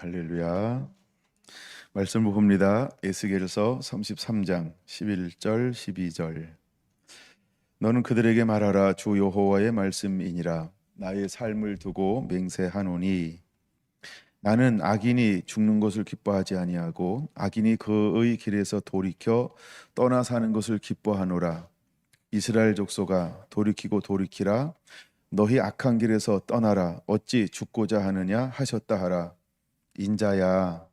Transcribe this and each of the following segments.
할렐루야. 말씀을 봅니다. 에스겔서 33장 11절 12절. 너는 그들에게 말하라. 주 여호와의 말씀이니라. 나의 삶을 두고 맹세하노니 나는 악인이 죽는 것을 기뻐하지 아니하고 악인이 그의 길에서 돌이켜 떠나 사는 것을 기뻐하노라. 이스라엘 족속아, 돌이키고 돌이키라. 너희 악한 길에서 떠나라. 어찌 죽고자 하느냐 하셨다 하라. 인자야,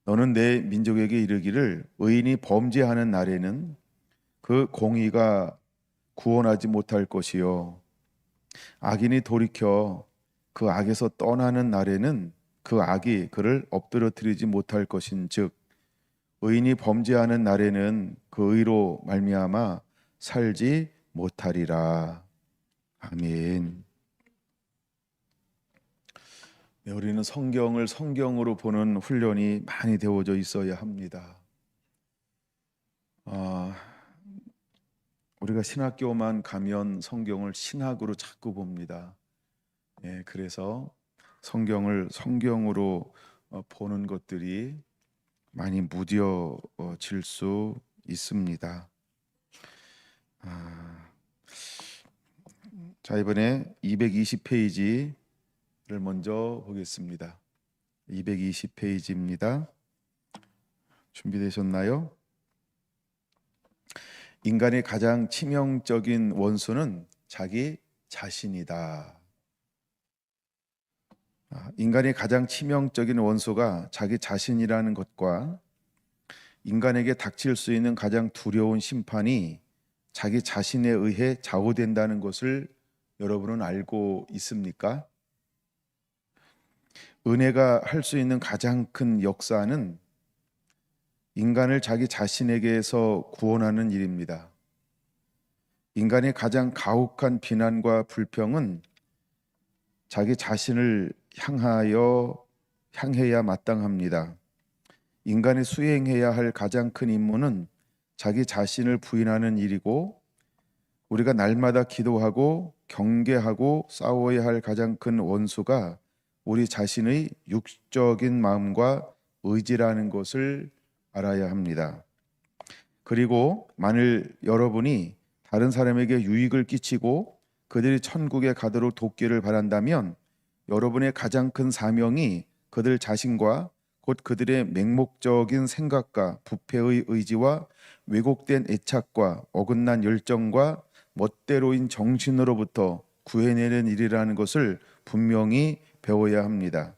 너는 내 민족에게 이르기를 의인이 범죄하는 날에는 그 공의가 구원하지 못할 것이요, 악인이 돌이켜 그 악에서 떠나는 날에는 그 악이 그를 엎드러뜨리지 못할 것인즉 의인이 범죄하는 날에는 그 의로 말미암아 살지 못하리라. 아멘. 네, 우리는 성경을 성경으로 보는 훈련이 많이 되어져 있어야 합니다. 우리가 신학교만 가면 성경을 신학으로 자꾸 봅니다. 그래서 성경을 성경으로 보는 것들이 많이 무뎌질 수 있습니다. 자, 이번에 220페이지를 먼저 보겠습니다. 220페이지입니다. 준비되셨나요? 인간의 가장 치명적인 원수는 자기 자신이다. 인간의 가장 치명적인 원수가 자기 자신이라는 것과 인간에게 닥칠 수 있는 가장 두려운 심판이 자기 자신에 의해 좌우된다는 것을 여러분은 알고 있습니까? 은혜가 할 수 있는 가장 큰 역사는 인간을 자기 자신에게서 구원하는 일입니다. 인간의 가장 가혹한 비난과 불평은 자기 자신을 향해야 마땅합니다. 인간이 수행해야 할 가장 큰 임무는 자기 자신을 부인하는 일이고, 우리가 날마다 기도하고 경계하고 싸워야 할 가장 큰 원수가 우리 자신의 육적인 마음과 의지라는 것을 알아야 합니다. 그리고 만일 여러분이 다른 사람에게 유익을 끼치고 그들이 천국에 가도록 돕기를 바란다면 여러분의 가장 큰 사명이 그들 자신과 곧 그들의 맹목적인 생각과 부패의 의지와 왜곡된 애착과 어긋난 열정과 멋대로인 정신으로부터 구해내는 일이라는 것을 분명히 배워야 합니다.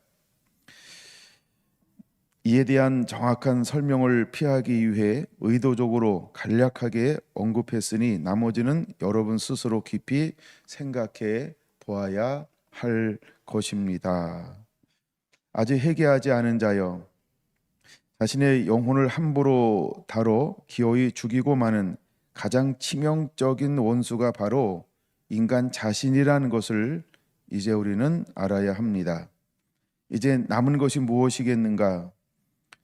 이에 대한 정확한 설명을 피하기 위해 의도적으로 간략하게 언급했으니 나머지는 여러분 스스로 깊이 생각해 보아야 할 것입니다. 아직 회개하지 않은 자여, 자신의 영혼을 함부로 다뤄 기어이 죽이고 마는 가장 치명적인 원수가 바로 인간 자신이라는 것을 이제 우리는 알아야 합니다. 이제 남은 것이 무엇이겠는가?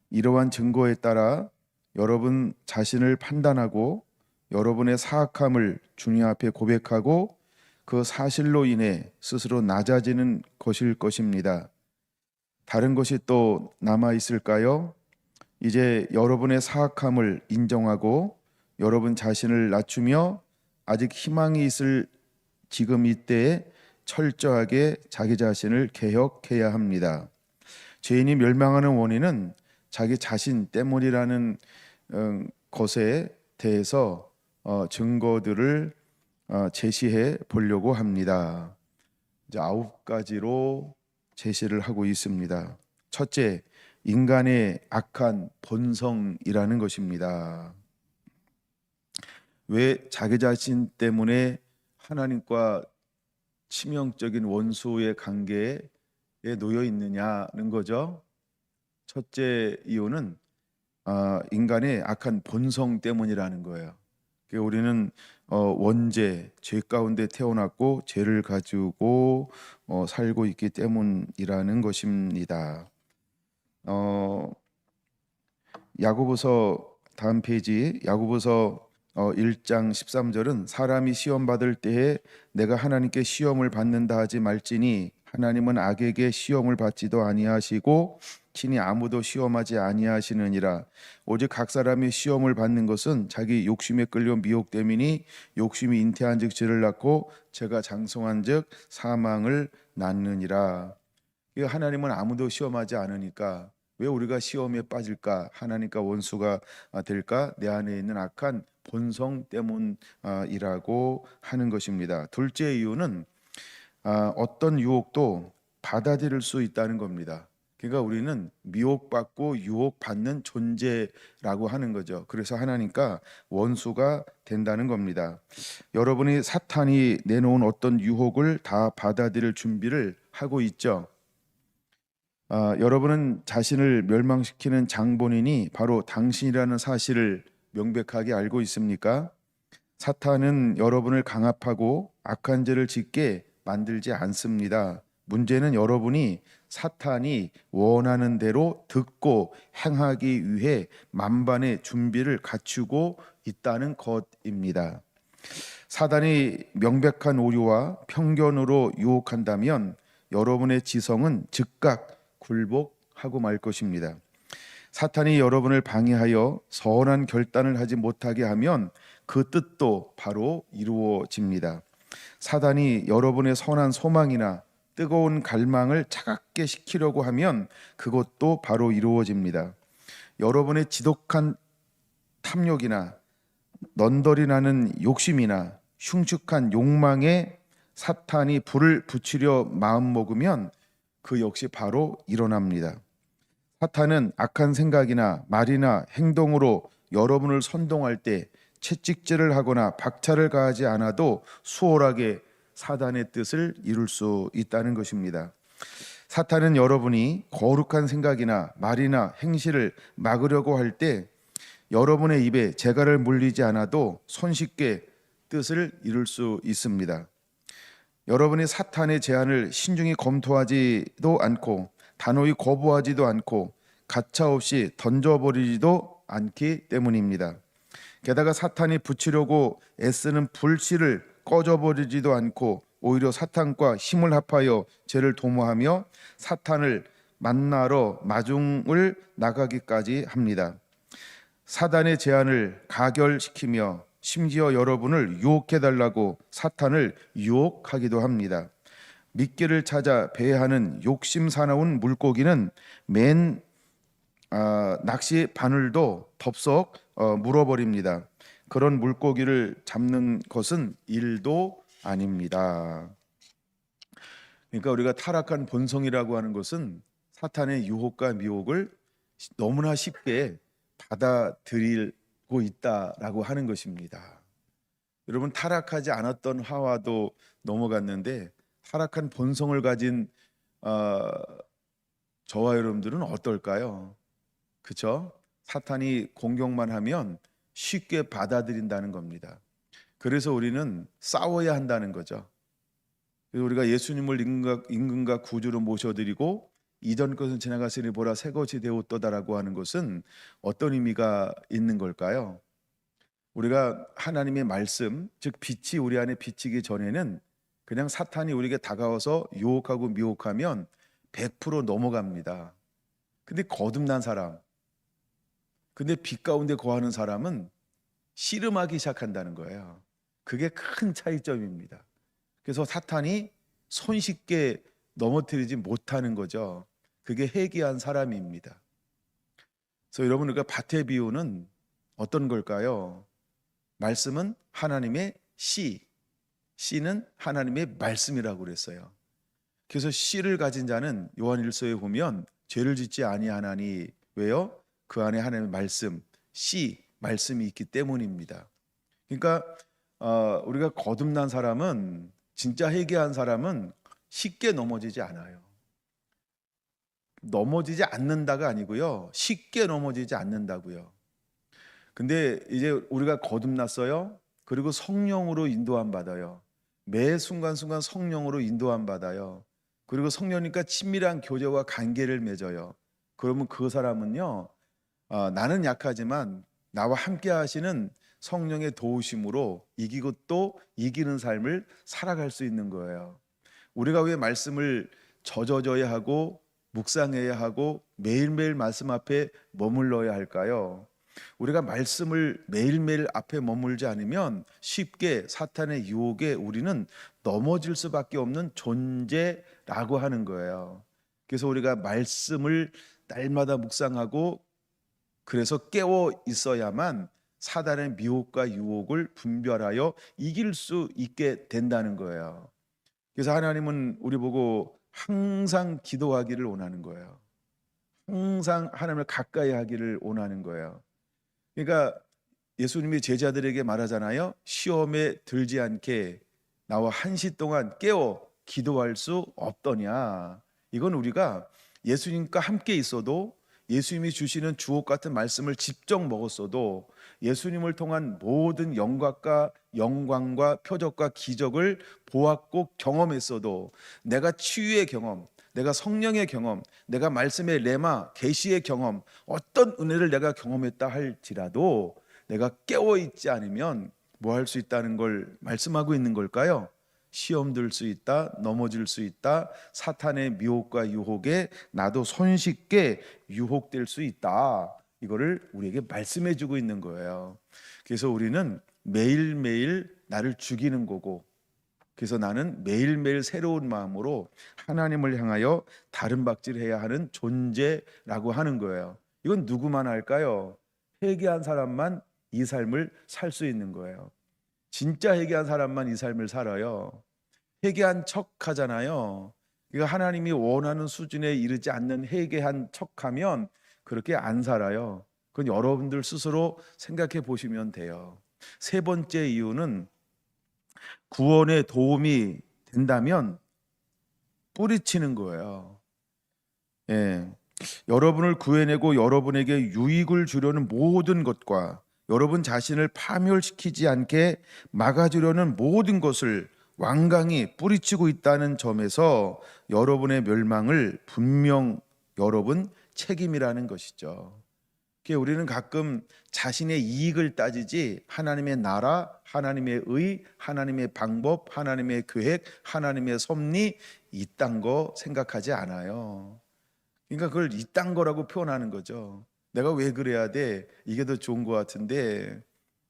이러한 증거에 따라 여러분 자신을 판단하고 여러분의 사악함을 주님 앞에 고백하고 그 사실로 인해 스스로 낮아지는 것일 것입니다. 다른 것이 또 남아 있을까요? 이제 여러분의 사악함을 인정하고 여러분 자신을 낮추며 아직 희망이 있을 지금 이때에 철저하게 자기 자신을 개혁해야 합니다. 죄인이 멸망하는 원인은 자기 자신 때문이라는 것에 대해서 증거들을 제시해 보려고 합니다. 이제 9가지로 제시를 하고 있습니다. 첫째, 인간의 악한 본성이라는 것입니다. 왜 자기 자신 때문에 하나님과 치명적인 원수의 관계에 놓여 있느냐는 거죠. 첫째 이유는 인간의 악한 본성 때문이라는 거예요. 우리는 원죄, 죄 가운데 태어났고 죄를 가지고 살고 있기 때문이라는 것입니다. 야고보서 다음 페이지, 야고보서 1장 13절은 사람이 시험 받을 때에 내가 하나님께 시험을 받는다 하지 말지니 하나님은 악에게 시험을 받지도 아니하시고 친히 아무도 시험하지 아니하시느니라. 오직 각 사람이 시험을 받는 것은 자기 욕심에 끌려 미혹됨이니 욕심이 잉태한즉 죄를 낳고 죄가 장성한즉 사망을 낳느니라. 하나님은 아무도 시험하지 않으니까 왜 우리가 시험에 빠질까? 하나님과 원수가 될까? 내 안에 있는 악한 본성 때문이라고 하는 것입니다. 둘째 이유는 어떤 유혹도 받아들일 수 있다는 겁니다. 그러니까 우리는 미혹받고 유혹받는 존재라고 하는 거죠. 그래서 하나님과 원수가 된다는 겁니다. 여러분이 사탄이 내놓은 어떤 유혹을 다 받아들일 준비를 하고 있죠. 여러분은 자신을 멸망시키는 장본인이 바로 당신이라는 사실을 명백하게 알고 있습니까? 사탄은 여러분을 강압하고 악한 죄를 짓게 만들지 않습니다. 문제는 여러분이 사탄이 원하는 대로 듣고 행하기 위해 만반의 준비를 갖추고 있다는 것입니다. 사단이 명백한 오류와 편견으로 유혹한다면 여러분의 지성은 즉각 굴복하고 말 것입니다. 사탄이 여러분을 방해하여 선한 결단을 하지 못하게 하면 그 뜻도 바로 이루어집니다. 사단이 여러분의 선한 소망이나 뜨거운 갈망을 차갑게 시키려고 하면 그것도 바로 이루어집니다. 여러분의 지독한 탐욕이나 넌덜이 나는 욕심이나 흉측한 욕망에 사탄이 불을 붙이려 마음먹으면 그 역시 바로 일어납니다. 사탄은 악한 생각이나 말이나 행동으로 여러분을 선동할 때 채찍질을 하거나 박차를 가하지 않아도 수월하게 사단의 뜻을 이룰 수 있다는 것입니다. 사탄은 여러분이 거룩한 생각이나 말이나 행실을 막으려고 할 때 여러분의 입에 재갈을 물리지 않아도 손쉽게 뜻을 이룰 수 있습니다. 여러분이 사탄의 제안을 신중히 검토하지도 않고 단호히 거부하지도 않고 가차없이 던져버리지도 않기 때문입니다. 게다가 사탄이 붙이려고 애쓰는 불씨를 꺼져버리지도 않고 오히려 사탄과 힘을 합하여 죄를 도모하며 사탄을 만나러 마중을 나가기까지 합니다. 사단의 제안을 가결시키며 심지어 여러분을 유혹해달라고 사탄을 유혹하기도 합니다. 미끼를 찾아 배회하는 욕심 사나운 물고기는 맨 낚시 바늘도 덥석 물어버립니다. 그런 물고기를 잡는 것은 일도 아닙니다. 그러니까 우리가 타락한 본성이라고 하는 것은 사탄의 유혹과 미혹을 너무나 쉽게 받아들이고 있다라고 하는 것입니다. 여러분, 타락하지 않았던 하와도 넘어갔는데 타락한 본성을 가진 저와 여러분들은 어떨까요? 그렇죠? 사탄이 공격만 하면 쉽게 받아들인다는 겁니다. 그래서 우리는 싸워야 한다는 거죠. 그래서 우리가 예수님을 임금과 구주로 모셔드리고 이전 것은 지나갔으니 보라 새 것이 되었도다라고 하는 것은 어떤 의미가 있는 걸까요? 우리가 하나님의 말씀, 즉 빛이 우리 안에 비치기 전에는 그냥 사탄이 우리에게 다가와서 유혹하고 미혹하면 100% 넘어갑니다. 근데 거듭난 사람, 근데 빛 가운데 거하는 사람은 씨름하기 시작한다는 거예요. 그게 큰 차이점입니다. 그래서 사탄이 손쉽게 넘어뜨리지 못하는 거죠. 그게 회개한 사람입니다. 그래서 여러분, 우리가 밭의 비유는 어떤 걸까요? 말씀은 하나님의 씨는 하나님의 말씀이라고 그랬어요. 그래서 씨를 가진 자는 요한 1서에 보면 죄를 짓지 아니하나니 왜요? 그 안에 하나님의 말씀, 말씀이 있기 때문입니다. 그러니까 우리가 거듭난 사람은, 진짜 회개한 사람은 쉽게 넘어지지 않아요. 넘어지지 않는다가 아니고요, 쉽게 넘어지지 않는다고요. 근데 이제 우리가 거듭났어요. 그리고 성령으로 인도함 받아요. 매 순간순간 성령으로 인도함 받아요. 그리고 성령님과 친밀한 교제와 관계를 맺어요. 그러면 그 사람은요, 나는 약하지만 나와 함께 하시는 성령의 도우심으로 이기고 또 이기는 삶을 살아갈 수 있는 거예요. 우리가 왜 말씀을 젖어줘야 하고 묵상해야 하고 매일매일 말씀 앞에 머물러야 할까요? 우리가 말씀을 매일매일 앞에 머물지 않으면 쉽게 사탄의 유혹에 우리는 넘어질 수밖에 없는 존재라고 하는 거예요. 그래서 우리가 말씀을 날마다 묵상하고 그래서 깨어 있어야만 사단의 미혹과 유혹을 분별하여 이길 수 있게 된다는 거예요. 그래서 하나님은 우리 보고 항상 기도하기를 원하는 거예요. 항상 하나님을 가까이 하기를 원하는 거예요. 그러니까 예수님이 제자들에게 말하잖아요. 시험에 들지 않게 나와 1시 동안 깨어 기도할 수 없더냐. 이건 우리가 예수님과 함께 있어도 예수님이 주시는 주옥 같은 말씀을 직접 먹었어도 예수님을 통한 모든 영광과 표적과 기적을 보았고 경험했어도 내가 치유의 경험, 내가 성령의 경험, 내가 말씀의 레마, 계시의 경험, 어떤 은혜를 내가 경험했다 할지라도 내가 깨어 있지 않으면 뭐 할 수 있다는 걸 말씀하고 있는 걸까요? 시험 들 수 있다, 넘어질 수 있다, 사탄의 미혹과 유혹에 나도 손쉽게 유혹될 수 있다. 이거를 우리에게 말씀해 주고 있는 거예요. 그래서 우리는 매일매일 나를 죽이는 거고, 그래서 나는 매일매일 새로운 마음으로 하나님을 향하여 다른 박질해야 하는 존재라고 하는 거예요. 이건 누구만 할까요? 회개한 사람만 이 삶을 살 수 있는 거예요. 진짜 회개한 사람만 이 삶을 살아요. 회개한 척 하잖아요. 이거 하나님이 원하는 수준에 이르지 않는 회개한 척하면 그렇게 안 살아요. 그건 여러분들 스스로 생각해 보시면 돼요. 세 번째 이유는 구원에 도움이 된다면 뿌리치는 거예요. 예. 여러분을 구해내고 여러분에게 유익을 주려는 모든 것과 여러분 자신을 파멸시키지 않게 막아주려는 모든 것을 완강히 뿌리치고 있다는 점에서 여러분의 멸망을 분명 여러분 책임이라는 것이죠. 우리는 가끔 자신의 이익을 따지지 하나님의 나라, 하나님의 의, 하나님의 방법, 하나님의 계획, 하나님의 섭리 이딴 거 생각하지 않아요. 그러니까 그걸 이딴 거라고 표현하는 거죠. 내가 왜 그래야 돼? 이게 더 좋은 것 같은데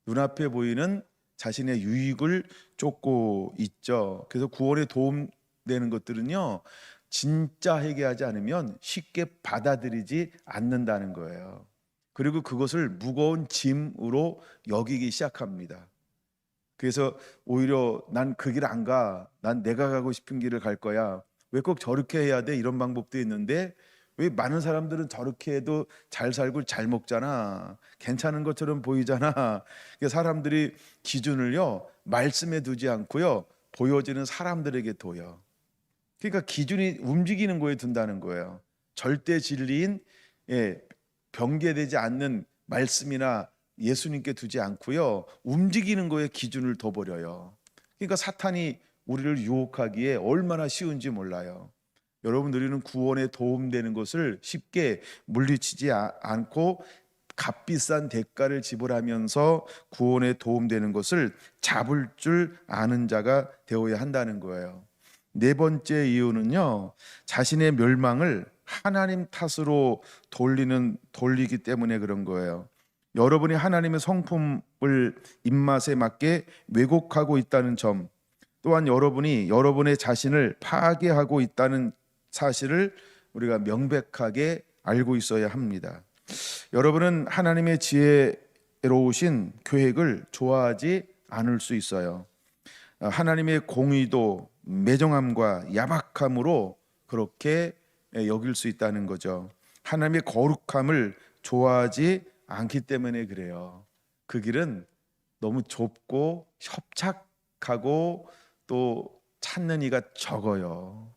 눈앞에 보이는 자신의 유익을 쫓고 있죠. 그래서 구원에 도움되는 것들은요, 진짜 회개하지 않으면 쉽게 받아들이지 않는다는 거예요. 그리고 그것을 무거운 짐으로 여기기 시작합니다. 그래서 오히려 난 그 길 안 가. 난 내가 가고 싶은 길을 갈 거야. 왜 꼭 저렇게 해야 돼? 이런 방법도 있는데 왜 많은 사람들은 저렇게 해도 잘 살고 잘 먹잖아. 괜찮은 것처럼 보이잖아. 그러니까 사람들이 기준을요, 말씀에 두지 않고요, 보여지는 사람들에게 둬요. 그러니까 기준이 움직이는 거에 둔다는 거예요. 절대 진리인, 변개되지 않는 말씀이나 예수님께 두지 않고요, 움직이는 거에 기준을 둬버려요. 그러니까 사탄이 우리를 유혹하기에 얼마나 쉬운지 몰라요. 여러분, 우리는 구원에 도움되는 것을 쉽게 물리치지 않고 값비싼 대가를 지불하면서 구원에 도움되는 것을 잡을 줄 아는 자가 되어야 한다는 거예요. 네 번째 이유는요, 자신의 멸망을 하나님 탓으로 돌리기 때문에 그런 거예요. 여러분이 하나님의 성품을 입맛에 맞게 왜곡하고 있다는 점, 또한 여러분이 여러분의 자신을 파괴하고 있다는 사실을 우리가 명백하게 알고 있어야 합니다. 여러분은 하나님의 지혜로우신 계획을 좋아하지 않을 수 있어요. 하나님의 공의도 매정함과 야박함으로 그렇게 여길 수 있다는 거죠. 하나님의 거룩함을 좋아하지 않기 때문에 그래요. 그 길은 너무 좁고 협착하고 또 찾는 이가 적어요.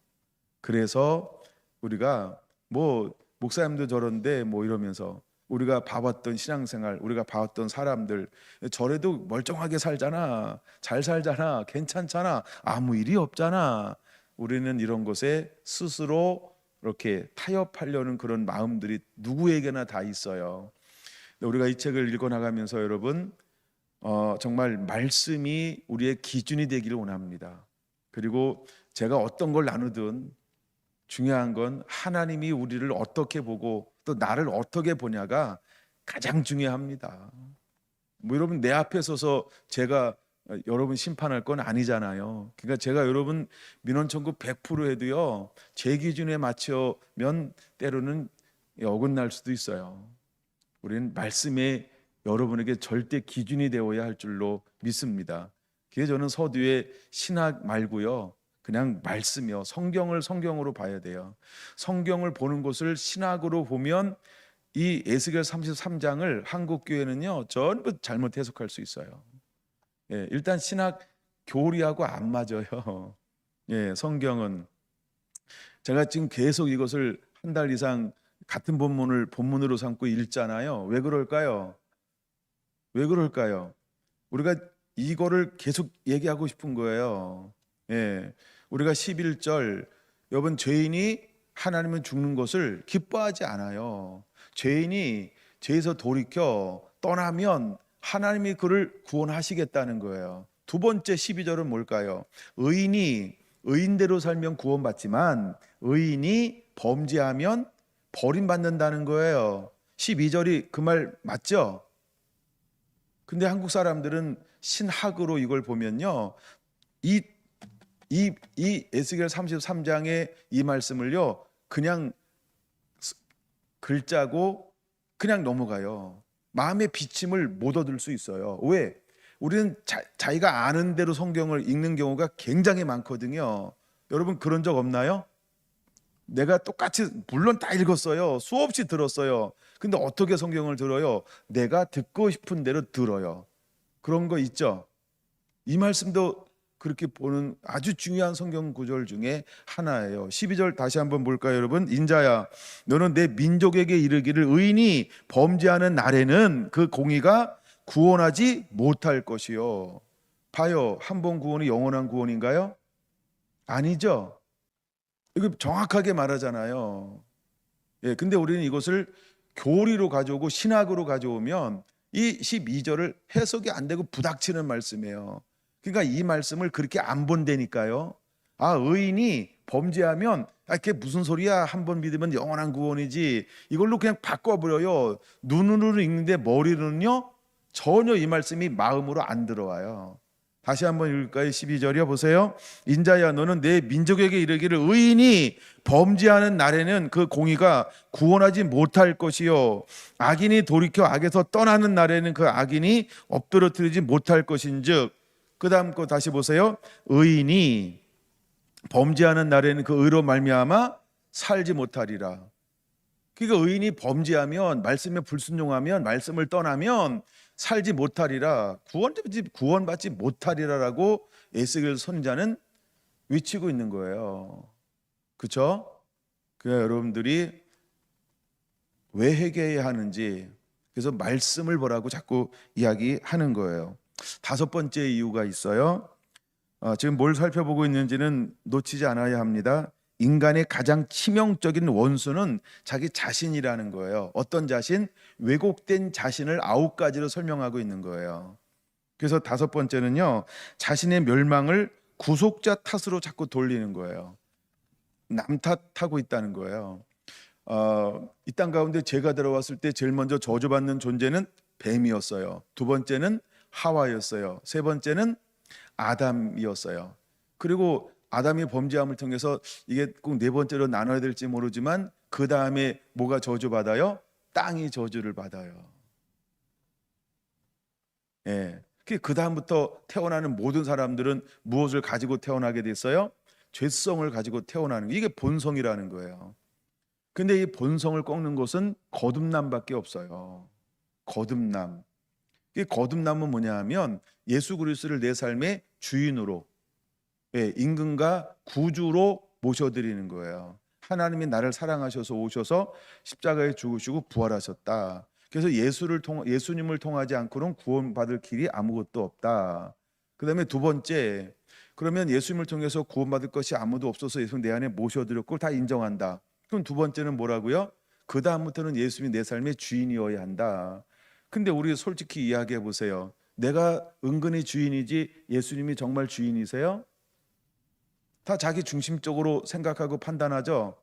그래서 우리가 뭐 목사님도 저런데 뭐 이러면서 우리가 봐왔던 신앙생활, 우리가 봐왔던 사람들, 저래도 멀쩡하게 살잖아, 잘 살잖아, 괜찮잖아, 아무 일이 없잖아. 우리는 이런 것에 스스로 이렇게 타협하려는 그런 마음들이 누구에게나 다 있어요. 우리가 이 책을 읽어나가면서 여러분, 정말 말씀이 우리의 기준이 되기를 원합니다. 그리고 제가 어떤 걸 나누든 중요한 건 하나님이 우리를 어떻게 보고 또 나를 어떻게 보냐가 가장 중요합니다. 뭐 여러분 내 앞에 서서 제가 여러분 심판할 건 아니잖아요. 그러니까 제가 여러분 민원 청구 100% 해도요, 제 기준에 맞추면 때로는 어긋날 수도 있어요. 우리는 말씀에 여러분에게 절대 기준이 되어야 할 줄로 믿습니다. 그래서 저는 서두에 신학 말고요, 그냥 말씀이요, 성경을 성경으로 봐야 돼요. 성경을 보는 것을 신학으로 보면 이 에스겔 33장을 한국 교회는요 전부 잘못 해석할 수 있어요. 예, 일단 신학 교리하고 안 맞아요. 예, 성경은 제가 지금 계속 이것을 한 달 이상 같은 본문을 본문으로 삼고 읽잖아요. 왜 그럴까요? 왜 그럴까요? 우리가 이거를 계속 얘기하고 싶은 거예요. 예, 우리가 11절 여러분 죄인이 하나님은 죽는 것을 기뻐하지 않아요. 죄인이 죄에서 돌이켜 떠나면 하나님이 그를 구원하시겠다는 거예요. 두 번째 12절은 뭘까요? 의인이 의인대로 살면 구원받지만 의인이 범죄하면 버림받는다는 거예요. 12절이 그 말 맞죠? 근데 한국 사람들은 신학으로 이걸 보면요, 이 에스겔 33장의 이 말씀을요 그냥 글자고 그냥 넘어가요. 마음의 비침을 못 얻을 수 있어요. 왜? 우리는 자기가 아는 대로 성경을 읽는 경우가 굉장히 많거든요. 여러분 그런 적 없나요? 내가 똑같이 물론 다 읽었어요. 수없이 들었어요. 근데 어떻게 성경을 들어요? 내가 듣고 싶은 대로 들어요. 그런 거 있죠? 이 말씀도 그렇게 보는 아주 중요한 성경 구절 중에 하나예요. 12절 다시 한번 볼까요, 여러분? 인자야, 너는 내 민족에게 이르기를 의인이 범죄하는 날에는 그 공의가 구원하지 못할 것이요. 봐요, 한 번 구원이 영원한 구원인가요? 아니죠. 이거 정확하게 말하잖아요. 예, 근데 우리는 이것을 교리로 가져오고 신학으로 가져오면 이 12절을 해석이 안 되고 부닥치는 말씀이에요. 그러니까 이 말씀을 그렇게 안 본다니까요. 아, 의인이 범죄하면 그게 무슨 소리야? 한 번 믿으면 영원한 구원이지. 이걸로 그냥 바꿔버려요. 눈으로 읽는데 머리로는요 전혀 이 말씀이 마음으로 안 들어와요. 다시 한번 읽을까요? 12절이요. 보세요. 인자야, 너는 내 민족에게 이르기를 의인이 범죄하는 날에는 그 공의가 구원하지 못할 것이요, 악인이 돌이켜 악에서 떠나는 날에는 그 악인이 엎드러뜨리지 못할 것인즉. 그 다음 거 다시 보세요. 의인이 범죄하는 날에는 그 의로 말미암아 살지 못하리라. 그러니까 의인이 범죄하면, 말씀에 불순종하면, 말씀을 떠나면 살지 못하리라, 구원받지 못하리라라고 에스겔 선지자는 외치고 있는 거예요. 그렇죠? 그러니까 여러분들이 왜 회개해야 하는지, 그래서 말씀을 보라고 자꾸 이야기하는 거예요. 다섯 번째 이유가 있어요. 지금 뭘 살펴보고 있는지는 놓치지 않아야 합니다. 인간의 가장 치명적인 원수는 자기 자신이라는 거예요. 어떤 자신? 왜곡된 자신을 9가지로 설명하고 있는 거예요. 그래서 다섯 번째는요, 자신의 멸망을 구속자 탓으로 자꾸 돌리는 거예요. 남 탓하고 있다는 거예요. 이 땅 가운데 죄가 들어왔을 때 제일 먼저 저주받는 존재는 뱀이었어요. 두 번째는 하와였어요. 세 번째는 아담이었어요. 그리고 아담이 범죄함을 통해서 이게 꼭 네 번째로 나눠야 될지 모르지만 그 다음에 뭐가 저주받아요? 땅이 저주를 받아요. 예. 그 다음부터 태어나는 모든 사람들은 무엇을 가지고 태어나게 됐어요? 죄성을 가지고 태어나는 거. 이게 본성이라는 거예요. 근데 이 본성을 꺾는 것은 거듭남밖에 없어요. 거듭남. 이 거듭남은 뭐냐 하면 예수 그리스도를 내 삶의 주인으로, 임금과 구주로 모셔드리는 거예요. 하나님이 나를 사랑하셔서 오셔서 십자가에 죽으시고 부활하셨다. 그래서 예수님을 통하지 않고는 구원받을 길이 아무것도 없다. 그 다음에 두 번째, 그러면 예수님을 통해서 구원받을 것이 아무도 없어서 예수님 내 안에 모셔드렸고 다 인정한다. 그럼 두 번째는 뭐라고요? 그 다음부터는 예수님이 내 삶의 주인이어야 한다. 근데 우리 솔직히 이야기해 보세요. 내가 은근히 주인이지 예수님이 정말 주인이세요? 다 자기 중심적으로 생각하고 판단하죠.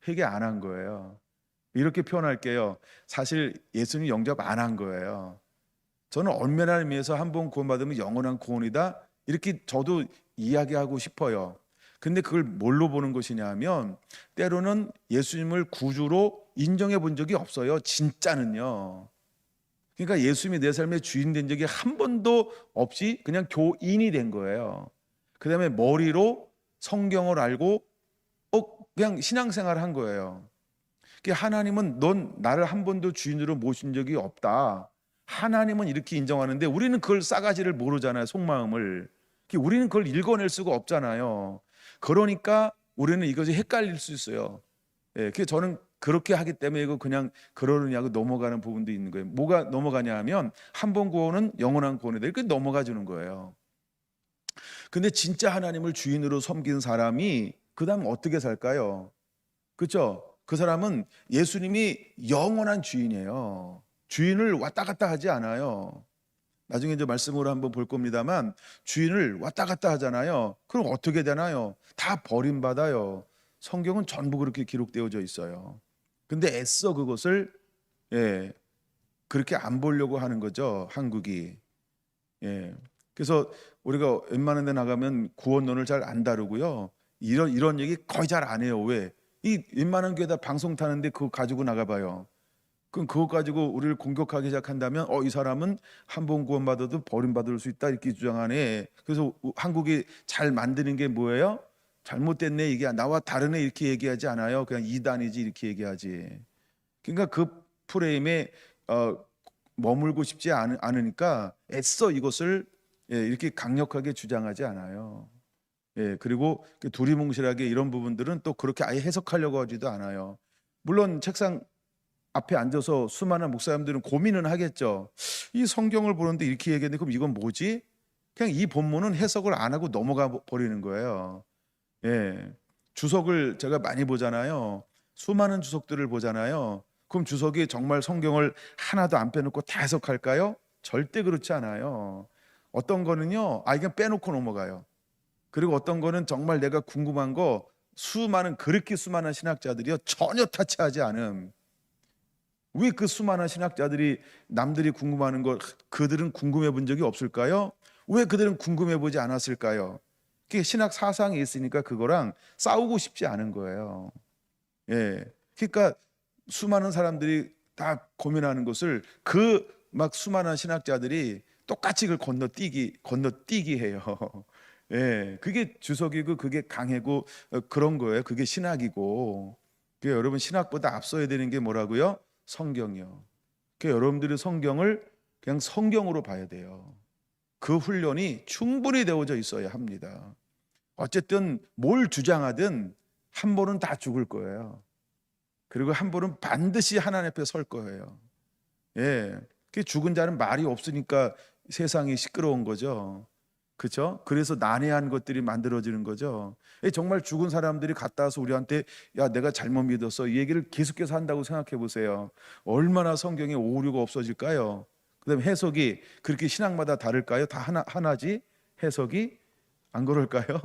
회개 안 한 거예요. 이렇게 표현할게요. 사실 예수님 영접 안 한 거예요. 저는 엄연한 의미에서 한 번 구원받으면 영원한 구원이다, 이렇게 저도 이야기하고 싶어요. 근데 그걸 뭘로 보는 것이냐 하면, 때로는 예수님을 구주로 인정해 본 적이 없어요, 진짜는요. 그러니까 예수님이 내 삶의 주인 된 적이 한 번도 없이 그냥 교인이 된 거예요. 그 다음에 머리로 성경을 알고 그냥 신앙생활을 한 거예요. 하나님은 넌 나를 한 번도 주인으로 모신 적이 없다, 하나님은 이렇게 인정하는데 우리는 그걸 싸가지를 모르잖아요, 속마음을. 우리는 그걸 읽어낼 수가 없잖아요. 그러니까 우리는 이것이 헷갈릴 수 있어요. 예, 그래서 저는 그렇게 하기 때문에 이거 그냥 그러느냐고 넘어가는 부분도 있는 거예요. 뭐가 넘어가냐 하면, 한 번 구원은 영원한 구원이다, 이렇게 넘어가 주는 거예요. 근데 진짜 하나님을 주인으로 섬긴 사람이 그 다음 어떻게 살까요? 그렇죠? 그 사람은 예수님이 영원한 주인이에요. 주인을 왔다 갔다 하지 않아요. 나중에 이제 말씀으로 한번 볼 겁니다만, 주인을 왔다 갔다 하잖아요. 그럼 어떻게 되나요? 다 버림받아요. 성경은 전부 그렇게 기록되어져 있어요. 근데 애써 그것을, 예, 그렇게 안 보려고 하는 거죠, 한국이. 예. 그래서 우리가 웬만한 데 나가면 구원론을 잘 안 다루고요. 이런 얘기 거의 잘 안 해요. 왜? 이 웬만한 교회다 방송 타는데 그거 가지고 나가봐요. 그럼 그거 가지고 우리를 공격하기 시작한다면, 이 사람은 한 번 구원받아도 버림받을 수 있다, 이렇게 주장하네. 그래서 한국이 잘 만드는 게 뭐예요? 잘못됐네, 이게 나와 다르네, 이렇게 얘기하지 않아요. 그냥 이단이지, 이렇게 얘기하지. 그러니까 그 프레임에 머물고 싶지 않으니까 애써 이것을, 이렇게 강력하게 주장하지 않아요. 예, 그리고 두리뭉실하게 이런 부분들은 또 그렇게 아예 해석하려고 하지도 않아요. 물론 책상 앞에 앉아서 수많은 목사님들은 고민은 하겠죠. 이 성경을 보는데 이렇게 얘기했는데 그럼 이건 뭐지? 그냥 이 본문은 해석을 안 하고 넘어가 버리는 거예요. 예, 주석을 제가 많이 보잖아요. 수많은 주석들을 보잖아요. 그럼 주석이 정말 성경을 하나도 안 빼놓고 다 해석할까요? 절대 그렇지 않아요. 어떤 거는요, 그냥 빼놓고 넘어가요. 그리고 어떤 거는 정말 내가 궁금한 거, 그렇게 수많은 신학자들이요, 전혀 타치하지 않음. 왜 그 수많은 신학자들이 남들이 궁금해하는 걸 그들은 궁금해 본 적이 없을까요? 왜 그들은 궁금해 보지 않았을까요? 그게 신학 사상이 있으니까 그거랑 싸우고 싶지 않은 거예요. 예. 그러니까 수많은 사람들이 다 고민하는 것을 막 수많은 신학자들이 똑같이 그걸 건너뛰기 해요. 예. 그게 주석이고 그게 강해고 그런 거예요. 그게 신학이고. 여러분, 신학보다 앞서야 되는 게 뭐라고요? 성경이요. 여러분들이 성경을 그냥 성경으로 봐야 돼요. 그 훈련이 충분히 되어져 있어야 합니다. 어쨌든 뭘 주장하든 한 번은 다 죽을 거예요. 그리고 한 번은 반드시 하나님 앞에 설 거예요. 예, 그 죽은 자는 말이 없으니까 세상이 시끄러운 거죠. 그렇죠? 그래서 난해한 것들이 만들어지는 거죠. 정말 죽은 사람들이 갔다 와서 우리한테, 야, 내가 잘못 믿었어, 이 얘기를 계속해서 한다고 생각해 보세요. 얼마나 성경에 오류가 없어질까요? 그다음에 해석이 그렇게 신학마다 다를까요? 다 하나지 해석이? 안 그럴까요?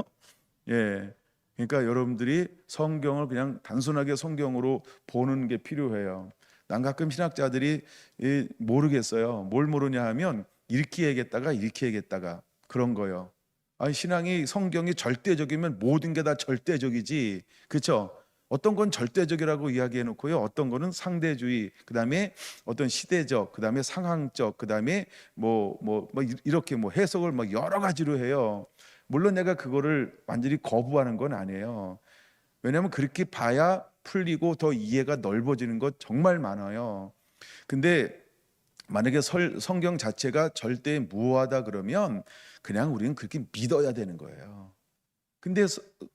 예. 그러니까 여러분들이 성경을 그냥 단순하게 성경으로 보는 게 필요해요. 난 가끔 신학자들이 모르겠어요. 뭘 모르냐 하면, 이렇게 얘기했다가 이렇게 얘기했다가 그런 거요. 아니, 신앙이, 성경이 절대적이면 모든 게 다 절대적이지. 그렇죠? 어떤 건 절대적이라고 이야기해 놓고요, 어떤 거는 상대주의, 그다음에 어떤 시대적, 그다음에 상황적, 그다음에 이렇게 해석을 여러 가지로 해요. 물론 내가 그거를 완전히 거부하는 건 아니에요. 왜냐하면 그렇게 봐야 풀리고 더 이해가 넓어지는 것 정말 많아요. 근데 만약에 성경 자체가 절대 무효하다 그러면 그냥 우리는 그렇게 믿어야 되는 거예요. 근데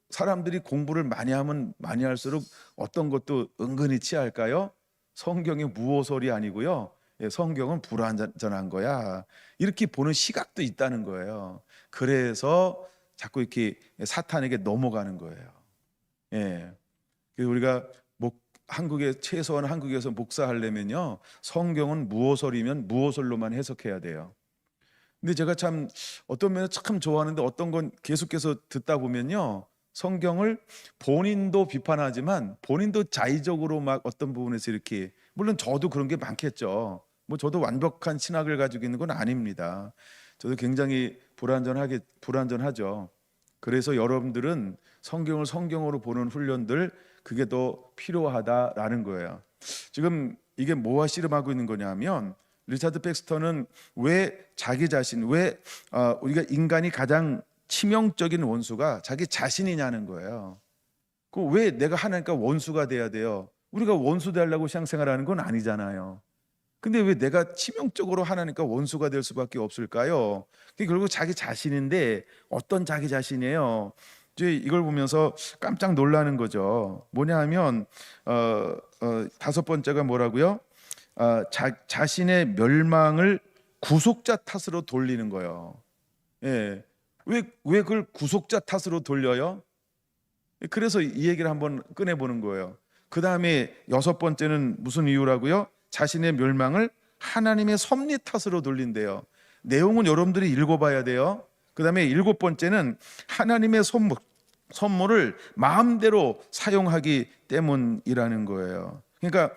사람들이 공부를 많이 하면 많이 할수록 어떤 것도 은근히 취할까요? 성경이 무호설이 아니고요, 성경은 불완전한 거야, 이렇게 보는 시각도 있다는 거예요. 그래서 자꾸 이렇게 사탄에게 넘어가는 거예요. 예. 그래서 우리가 최소한 한국에서 목사하려면요, 성경은 무호설이면 무호설로만 해석해야 돼요. 근데 제가 참 어떤 면에 참 좋아하는데, 어떤 건 계속해서 듣다 보면요, 성경을 본인도 비판하지만 본인도 자의적으로 막 어떤 부분에서 이렇게, 물론 저도 그런 게 많겠죠. 뭐 저도 완벽한 신학을 가지고 있는 건 아닙니다. 저도 굉장히 불완전하죠. 그래서 여러분들은 성경을 성경으로 보는 훈련들, 그게 더 필요하다라는 거예요. 지금 이게 뭐와 씨름하고 있는 거냐면, 리차드 백스터는 왜 자기 자신, 왜 우리가 인간이 가장 치명적인 원수가 자기 자신이냐는 거예요. 그 왜 내가 하나님과 원수가 돼야 돼요? 우리가 원수 되려고 신앙생활하는 건 아니잖아요. 근데 왜 내가 치명적으로 하나님과 원수가 될 수밖에 없을까요? 그게 결국 자기 자신인데, 어떤 자기 자신이에요? 이제 이걸 보면서 깜짝 놀라는 거죠. 뭐냐 하면 다섯 번째가 뭐라고요? 자신의 멸망을 구속자 탓으로 돌리는 거예요. 예. 왜 그걸 구속자 탓으로 돌려요? 그래서 이 얘기를 한번 꺼내보는 거예요. 그 다음에 여섯 번째는 무슨 이유라고요? 자신의 멸망을 하나님의 섭리 탓으로 돌린대요. 내용은 여러분들이 읽어봐야 돼요. 그 다음에 일곱 번째는 하나님의 선물을 마음대로 사용하기 때문이라는 거예요. 그러니까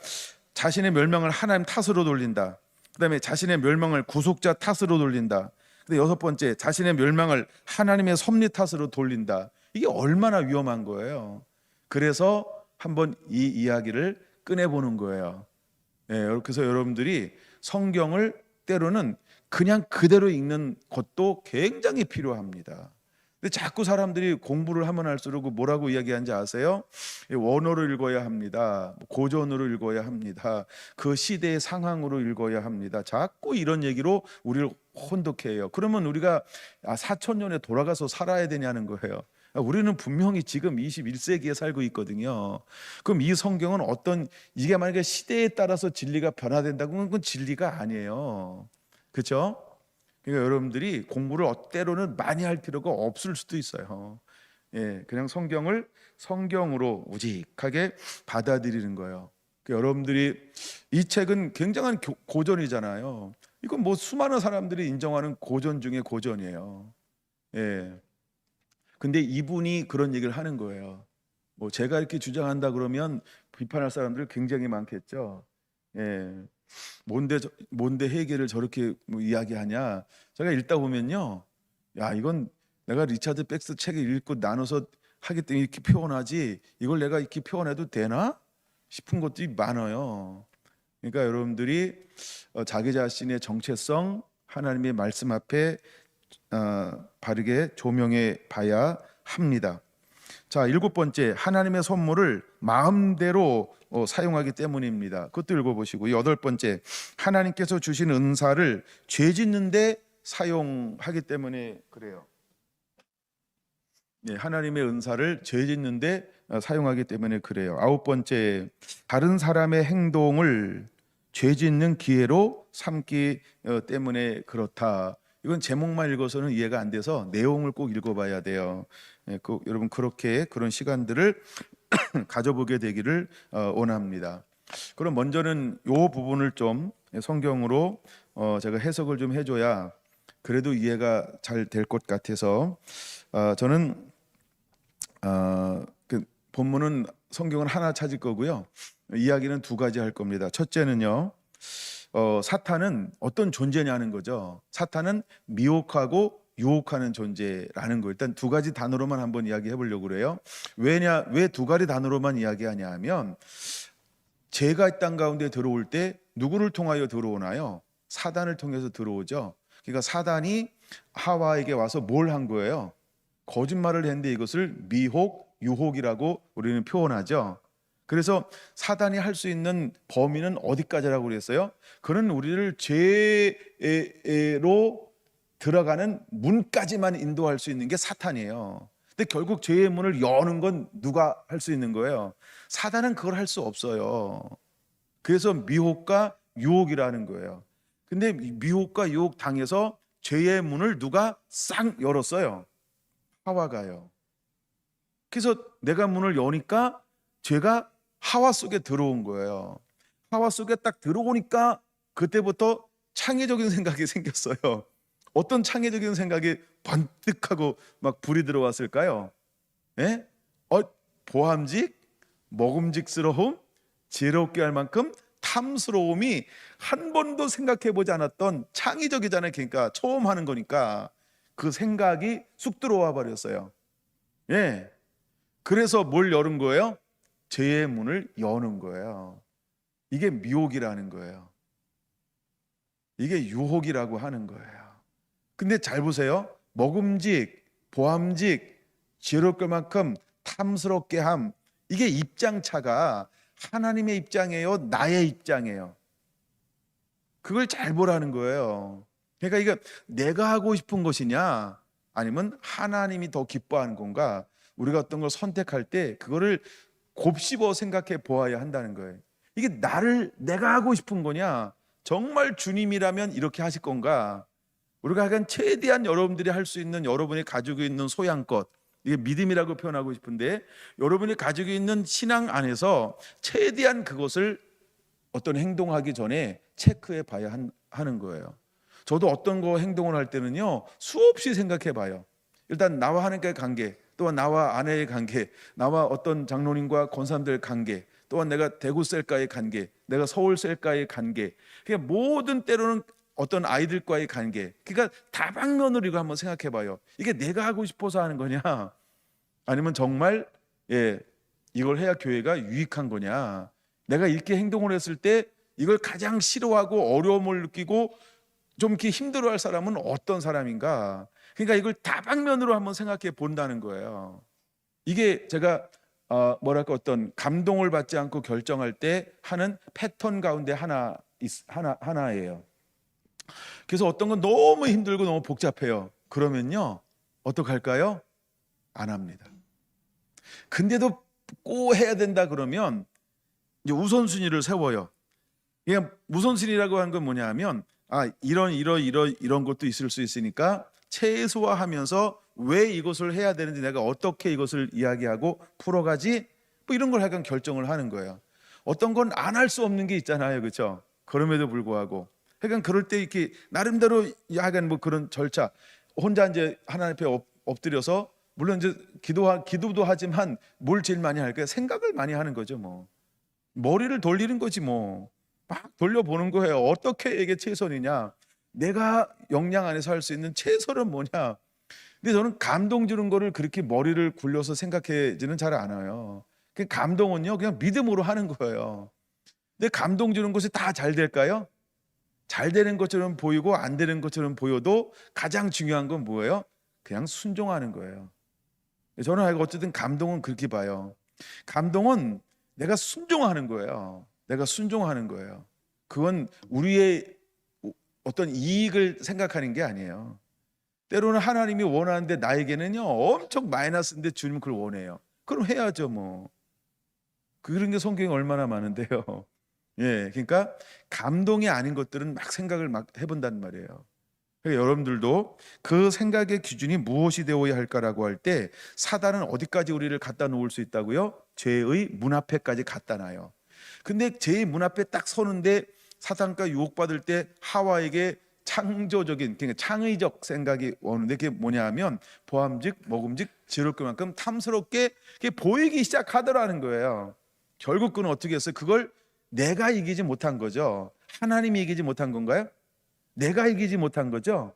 자신의 멸망을 하나님 탓으로 돌린다. 그 다음에 자신의 멸망을 구속자 탓으로 돌린다. 근데 여섯 번째, 자신의 멸망을 하나님의 섭리 탓으로 돌린다. 이게 얼마나 위험한 거예요. 그래서 한번 이 이야기를 꺼내보는 거예요. 그래서 여러분들이 성경을 때로는 그냥 그대로 읽는 것도 굉장히 필요합니다. 근데 자꾸 사람들이 공부를 하면 할수록 뭐라고 이야기하는지 아세요? 원어로 읽어야 합니다. 고전으로 읽어야 합니다. 그 시대의 상황으로 읽어야 합니다. 자꾸 이런 얘기로 우리를 혼독해요. 그러면 우리가 4,000년에 돌아가서 살아야 되냐는 거예요. 우리는 분명히 지금 21세기에 살고 있거든요. 그럼 이 성경은 이게 만약에 시대에 따라서 진리가 변화된다고 하면 그건 진리가 아니에요. 그렇죠? 그러니까 여러분들이 공부를 때로는 많이 할 필요가 없을 수도 있어요. 그냥 성경을 성경으로 우직하게 받아들이는 거예요. 그러니까 여러분들이, 이 책은 굉장한 고전이잖아요. 이건 뭐 수많은 사람들이 인정하는 고전 중에 고전이에요. 근데 이분이 그런 얘기를 하는 거예요. 뭐 제가 이렇게 주장한다 그러면 비판할 사람들 굉장히 많겠죠. 뭔데 해결을 저렇게 뭐 이야기하냐? 제가 읽다 보면요, 야, 이건 내가 리차드 백스 책을 읽고 나눠서 하기 때문에 이렇게 표현하지, 이걸 내가 이렇게 표현해도 되나 싶은 것들이 많아요. 그러니까 여러분들이 자기 자신의 정체성 하나님의 말씀 앞에 바르게 조명해 봐야 합니다. 자, 일곱 번째, 하나님의 선물을 마음대로 사용하기 때문입니다. 그것도 읽어보시고, 여덟 번째, 하나님께서 주신 은사를 죄 짓는데 사용하기 때문에 그래요. 하나님의 은사를 죄 짓는데 사용하기 때문에 그래요. 아홉 번째, 다른 사람의 행동을 죄 짓는 기회로 삼기 때문에 그렇다. 이건 제목만 읽어서는 이해가 안 돼서 내용을 꼭 읽어봐야 돼요. 여러분 그런 시간들을 가져보게 되기를 원합니다. 그럼 먼저는 이 부분을 좀 성경으로 제가 해석을 좀 해줘야 그래도 이해가 잘 될 것 같아서, 저는 그 본문은 성경은 하나 찾을 거고요. 이야기는 두 가지 할 겁니다. 첫째는요, 사탄은 어떤 존재냐는 거죠. 사탄은 미혹하고 유혹하는 존재라는 거, 일단 두 가지 단어로만 한번 이야기해 보려고 그래요. 왜 두 가지 단어로만 이야기하냐 하면, 죄가 이 땅 가운데 들어올 때 누구를 통하여 들어오나요? 사단을 통해서 들어오죠. 그러니까 사단이 하와에게 와서 뭘 한 거예요? 거짓말을 했는데 이것을 미혹, 유혹이라고 우리는 표현하죠. 그래서 사단이 할 수 있는 범위는 어디까지라고 그랬어요? 그는 우리를 죄로 들어가는 문까지만 인도할 수 있는 게 사탄이에요. 근데 결국 죄의 문을 여는 건 누가 할 수 있는 거예요? 사단은 그걸 할 수 없어요. 그래서 미혹과 유혹이라는 거예요. 근데 미혹과 유혹 당해서 죄의 문을 누가 싹 열었어요? 하와가요. 그래서 내가 문을 여니까 죄가 하와 속에 들어온 거예요. 하와 속에 딱 들어오니까 그때부터 창의적인 생각이 생겼어요. 어떤 창의적인 생각이 번뜩하고 막 불이 들어왔을까요? 예? 보암직, 먹음직스러움, 지혜롭게 할 만큼 탐스러움이 한 번도 생각해 보지 않았던 창의적이잖아요. 그러니까 처음 하는 거니까 그 생각이 쑥 들어와 버렸어요. 예. 그래서 뭘 여는 거예요? 죄의 문을 여는 거예요. 이게 미혹이라는 거예요. 이게 유혹이라고 하는 거예요. 근데 잘 보세요. 먹음직, 보암직, 지혜롭게 만큼 탐스럽게 함. 이게 입장차가 하나님의 입장이에요, 나의 입장이에요. 그걸 잘 보라는 거예요. 그러니까 이거 내가 하고 싶은 것이냐 아니면 하나님이 더 기뻐하는 건가, 우리가 어떤 걸 선택할 때 그거를 곱씹어 생각해 보아야 한다는 거예요. 이게 내가 하고 싶은 거냐, 정말 주님이라면 이렇게 하실 건가, 우리가 약간 최대한 여러분들이 할 수 있는 여러분이 가지고 있는 소양껏, 이게 믿음이라고 표현하고 싶은데 여러분이 가지고 있는 신앙 안에서 최대한 그것을 어떤 행동하기 전에 체크해 봐야 하는 거예요. 저도 어떤 거 행동을 할 때는요, 수없이 생각해 봐요. 일단 나와 하나님과의 관계, 또한 나와 아내의 관계, 나와 어떤 장로님과 권사님들의 관계, 또한 내가 대구 셀까의 관계, 내가 서울 셀까의 관계, 그냥 모든 때로는 어떤 아이들과의 관계, 그러니까 다방면으로 이거 한번 생각해 봐요. 이게 내가 하고 싶어서 하는 거냐, 아니면 정말 이걸 해야 교회가 유익한 거냐. 내가 이렇게 행동을 했을 때 이걸 가장 싫어하고 어려움을 느끼고 좀 이렇게 힘들어할 사람은 어떤 사람인가. 그러니까 이걸 다방면으로 한번 생각해 본다는 거예요. 이게 제가 어떤 감동을 받지 않고 결정할 때 하는 패턴 가운데 하나예요. 그래서 어떤 건 너무 힘들고 너무 복잡해요. 그러면요, 어떡할까요? 안 합니다. 근데도 꼭 해야 된다 그러면 이제 우선순위를 세워요. 그냥 우선순위라고 하는 건 뭐냐 하면, 이런 것도 있을 수 있으니까 최소화하면서 왜 이것을 해야 되는지, 내가 어떻게 이것을 이야기하고 풀어가지, 뭐 이런 걸 약간 결정을 하는 거예요. 어떤 건 안 할 수 없는 게 있잖아요, 그렇죠? 그럼에도 불구하고 약간 그럴 때 이렇게 나름대로 약간 뭐 그런 절차, 혼자 이제 하나님 앞에 엎드려서, 물론 이제 기도도 하지만 뭘 제일 많이 할까요? 생각을 많이 하는 거죠. 뭐 머리를 돌리는 거지, 뭐 막 돌려보는 거예요. 어떻게 이게 최선이냐, 내가 역량 안에서 할 수 있는 최선은 뭐냐. 근데 저는 감동 주는 거를 그렇게 머리를 굴려서 생각하지는 잘 않아요. 그 감동은요, 그냥 믿음으로 하는 거예요. 근데 감동 주는 것이 다 잘 될까요? 잘 되는 것처럼 보이고 안 되는 것처럼 보여도 가장 중요한 건 뭐예요? 그냥 순종하는 거예요. 저는 어쨌든 감동은 그렇게 봐요. 감동은 내가 순종하는 거예요. 내가 순종하는 거예요. 그건 우리의 어떤 이익을 생각하는 게 아니에요. 때로는 하나님이 원하는데 나에게는요 엄청 마이너스인데 주님은 그걸 원해요. 그럼 해야죠. 뭐 그런 게 성경에 얼마나 많은데요. 그러니까 감동이 아닌 것들은 막 생각을 막 해본단 말이에요. 그러니까 여러분들도 그 생각의 기준이 무엇이 되어야 할까라고 할 때, 사단은 어디까지 우리를 갖다 놓을 수 있다고요? 죄의 문 앞에까지 갖다 놔요. 근데 죄의 문 앞에 딱 서는데 사탄과 유혹받을 때 하와에게 창조적인, 그러니까 창의적 생각이 오는데, 그게 뭐냐 하면 보암직, 먹음직, 지혜롭게 만큼 탐스럽게 보이기 시작하더라는 거예요. 결국 그는 어떻게 했어요? 그걸 내가 이기지 못한 거죠. 하나님이 이기지 못한 건가요? 내가 이기지 못한 거죠.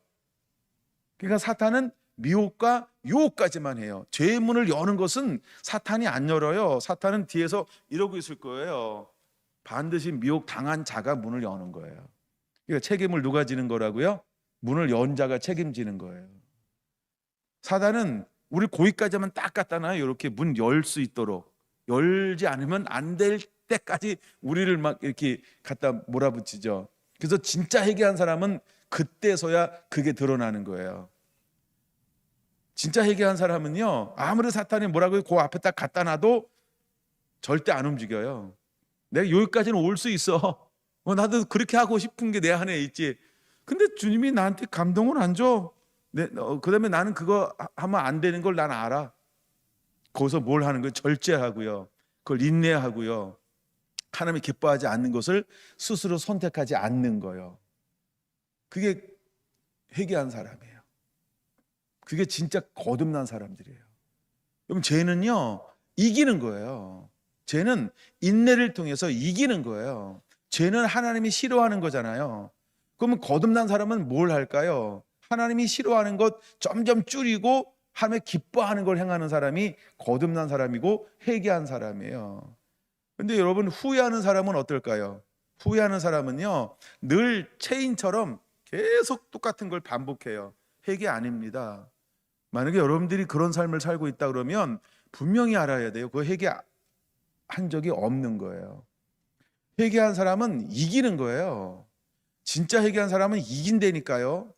그러니까 사탄은 미혹과 유혹까지만 해요. 죄의 문을 여는 것은 사탄이 안 열어요. 사탄은 뒤에서 이러고 있을 거예요. 반드시 미혹 당한 자가 문을 여는 거예요. 그러니까 책임을 누가 지는 거라고요? 문을 연 자가 책임지는 거예요. 사단은 우리 거기까지만 딱 갖다 놔요. 이렇게 문 열 수 있도록. 열지 않으면 안 될 때까지 우리를 막 이렇게 갖다 몰아붙이죠. 그래서 진짜 회개한 사람은 그때서야 그게 드러나는 거예요. 진짜 회개한 사람은요, 아무리 사탄이 뭐라고 그 앞에 딱 갖다 놔도 절대 안 움직여요. 내가 여기까지는 올 수 있어. 나도 그렇게 하고 싶은 게 내 안에 있지. 근데 주님이 나한테 감동을 안 줘. 그다음에 나는 그거 하면 안 되는 걸 난 알아. 거기서 뭘 하는 거예요? 절제하고요. 그걸 인내하고요. 하나님이 기뻐하지 않는 것을 스스로 선택하지 않는 거예요. 그게 회개한 사람이에요. 그게 진짜 거듭난 사람들이에요. 그럼 죄는요 이기는 거예요. 죄는 인내를 통해서 이기는 거예요. 죄는 하나님이 싫어하는 거잖아요. 그러면 거듭난 사람은 뭘 할까요? 하나님이 싫어하는 것 점점 줄이고 하나님의 기뻐하는 걸 행하는 사람이 거듭난 사람이고 회개한 사람이에요. 근데 여러분, 후회하는 사람은 어떨까요? 후회하는 사람은요 늘 체인처럼 계속 똑같은 걸 반복해요. 회개 아닙니다. 만약에 여러분들이 그런 삶을 살고 있다 그러면 분명히 알아야 돼요. 그 회개한 적이 없는 거예요. 회개한 사람은 이기는 거예요. 진짜 회개한 사람은 이긴다니까요.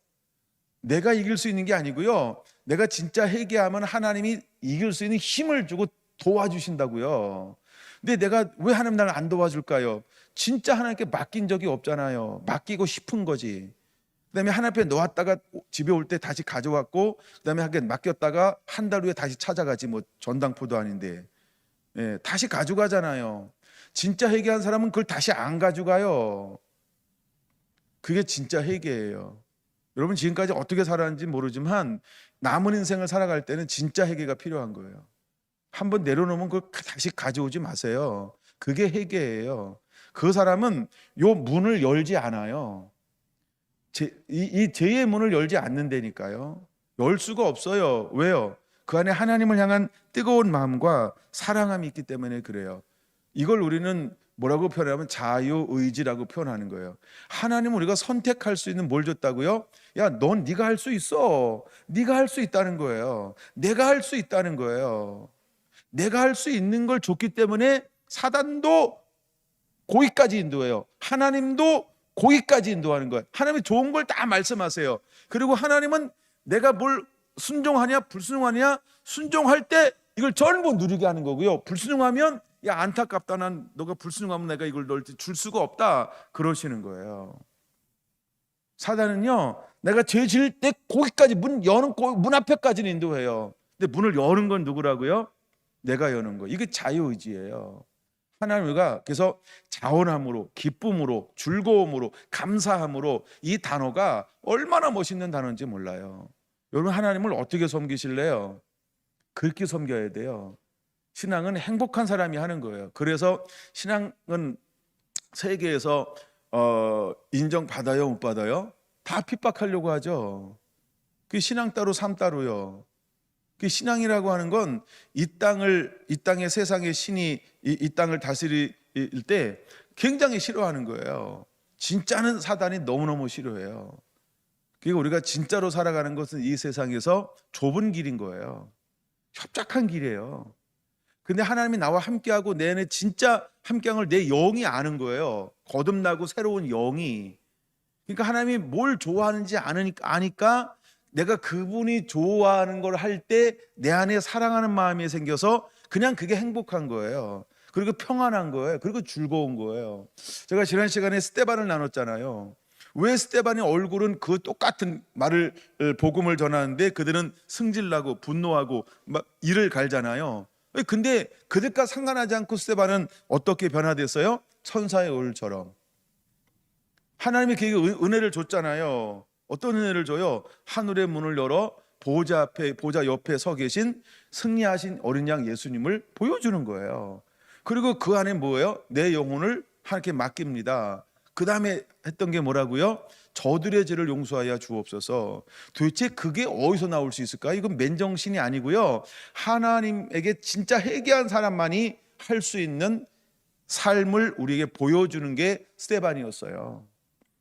내가 이길 수 있는 게 아니고요. 내가 진짜 회개하면 하나님이 이길 수 있는 힘을 주고 도와주신다고요. 근데 내가 왜 하나님 나를 안 도와줄까요? 진짜 하나님께 맡긴 적이 없잖아요. 맡기고 싶은 거지. 그다음에 하나님 앞에 놓았다가 집에 올 때 다시 가져왔고, 그다음에 하게 맡겼다가 한 달 후에 다시 찾아가지. 뭐 전당포도 아닌데, 예, 다시 가져가잖아요. 진짜 회개한 사람은 그걸 다시 안 가져가요. 그게 진짜 회개예요. 여러분, 지금까지 어떻게 살았는지 모르지만 남은 인생을 살아갈 때는 진짜 회개가 필요한 거예요. 한번 내려놓으면 그걸 다시 가져오지 마세요. 그게 회개예요. 그 사람은 요 문을 열지 않아요. 이 죄의 문을 열지 않는다니까요. 열 수가 없어요. 왜요? 그 안에 하나님을 향한 뜨거운 마음과 사랑함이 있기 때문에 그래요. 이걸 우리는 뭐라고 표현하면 자유의지라고 표현하는 거예요. 하나님은 우리가 선택할 수 있는 뭘 줬다고요? 야, 넌 네가 할 수 있어. 네가 할 수 있다는 거예요. 내가 할 수 있다는 거예요. 내가 할 수 있는 걸 줬기 때문에 사단도 거기까지 인도해요. 하나님도 거기까지 인도하는 거예요. 하나님이 좋은 걸 다 말씀하세요. 그리고 하나님은 내가 뭘 순종하냐 불순종하냐, 순종할 때 이걸 전부 누리게 하는 거고요. 불순종하면 야, 안타깝다, 난 너가 불순종하면 내가 이걸 너한테 줄 수가 없다, 그러시는 거예요. 사단은요 내가 죄 지을 때 거기까지 문 여는 문 앞에까지는 인도해요. 근데 문을 여는 건 누구라고요? 내가 여는 거. 이게 자유의지예요. 하나님과 그래서 자원함으로, 기쁨으로, 즐거움으로, 감사함으로, 이 단어가 얼마나 멋있는 단어인지 몰라요. 여러분, 하나님을 어떻게 섬기실래요? 그렇게 섬겨야 돼요. 신앙은 행복한 사람이 하는 거예요. 그래서 신앙은 세계에서 인정받아요, 못 받아요? 다 핍박하려고 하죠. 그 신앙 따로 삶 따로요. 그 신앙이라고 하는 건 이 땅의 세상의 신이 이 땅을 다스릴 때 굉장히 싫어하는 거예요. 진짜는 사단이 너무너무 싫어해요. 그리고 우리가 진짜로 살아가는 것은 이 세상에서 좁은 길인 거예요. 협착한 길이에요. 근데 하나님이 나와 함께하고 내 안에 진짜 함께한 걸 내 영이 아는 거예요. 거듭나고 새로운 영이. 그러니까 하나님이 뭘 좋아하는지 아니까 내가 그분이 좋아하는 걸 할 때 내 안에 사랑하는 마음이 생겨서 그냥 그게 행복한 거예요. 그리고 평안한 거예요. 그리고 즐거운 거예요. 제가 지난 시간에 스데반을 나눴잖아요. 왜 스데반의 얼굴은 그 똑같은 복음을 전하는데 그들은 승질나고 분노하고 막 이를 갈잖아요. 근데 그들과 상관하지 않고 스데반은 어떻게 변화됐어요? 천사의 얼처럼. 하나님이 그에게 은혜를 줬잖아요. 어떤 은혜를 줘요? 하늘의 문을 열어 보좌 옆에 서 계신 승리하신 어린 양 예수님을 보여주는 거예요. 그리고 그 안에 뭐예요? 내 영혼을 하나님께 맡깁니다. 그 다음에 했던 게 뭐라고요? 저들의 죄를 용서하여 주옵소서. 도대체 그게 어디서 나올 수 있을까? 이건 맨정신이 아니고요. 하나님에게 진짜 회개한 사람만이 할 수 있는 삶을 우리에게 보여주는 게 스데반이었어요.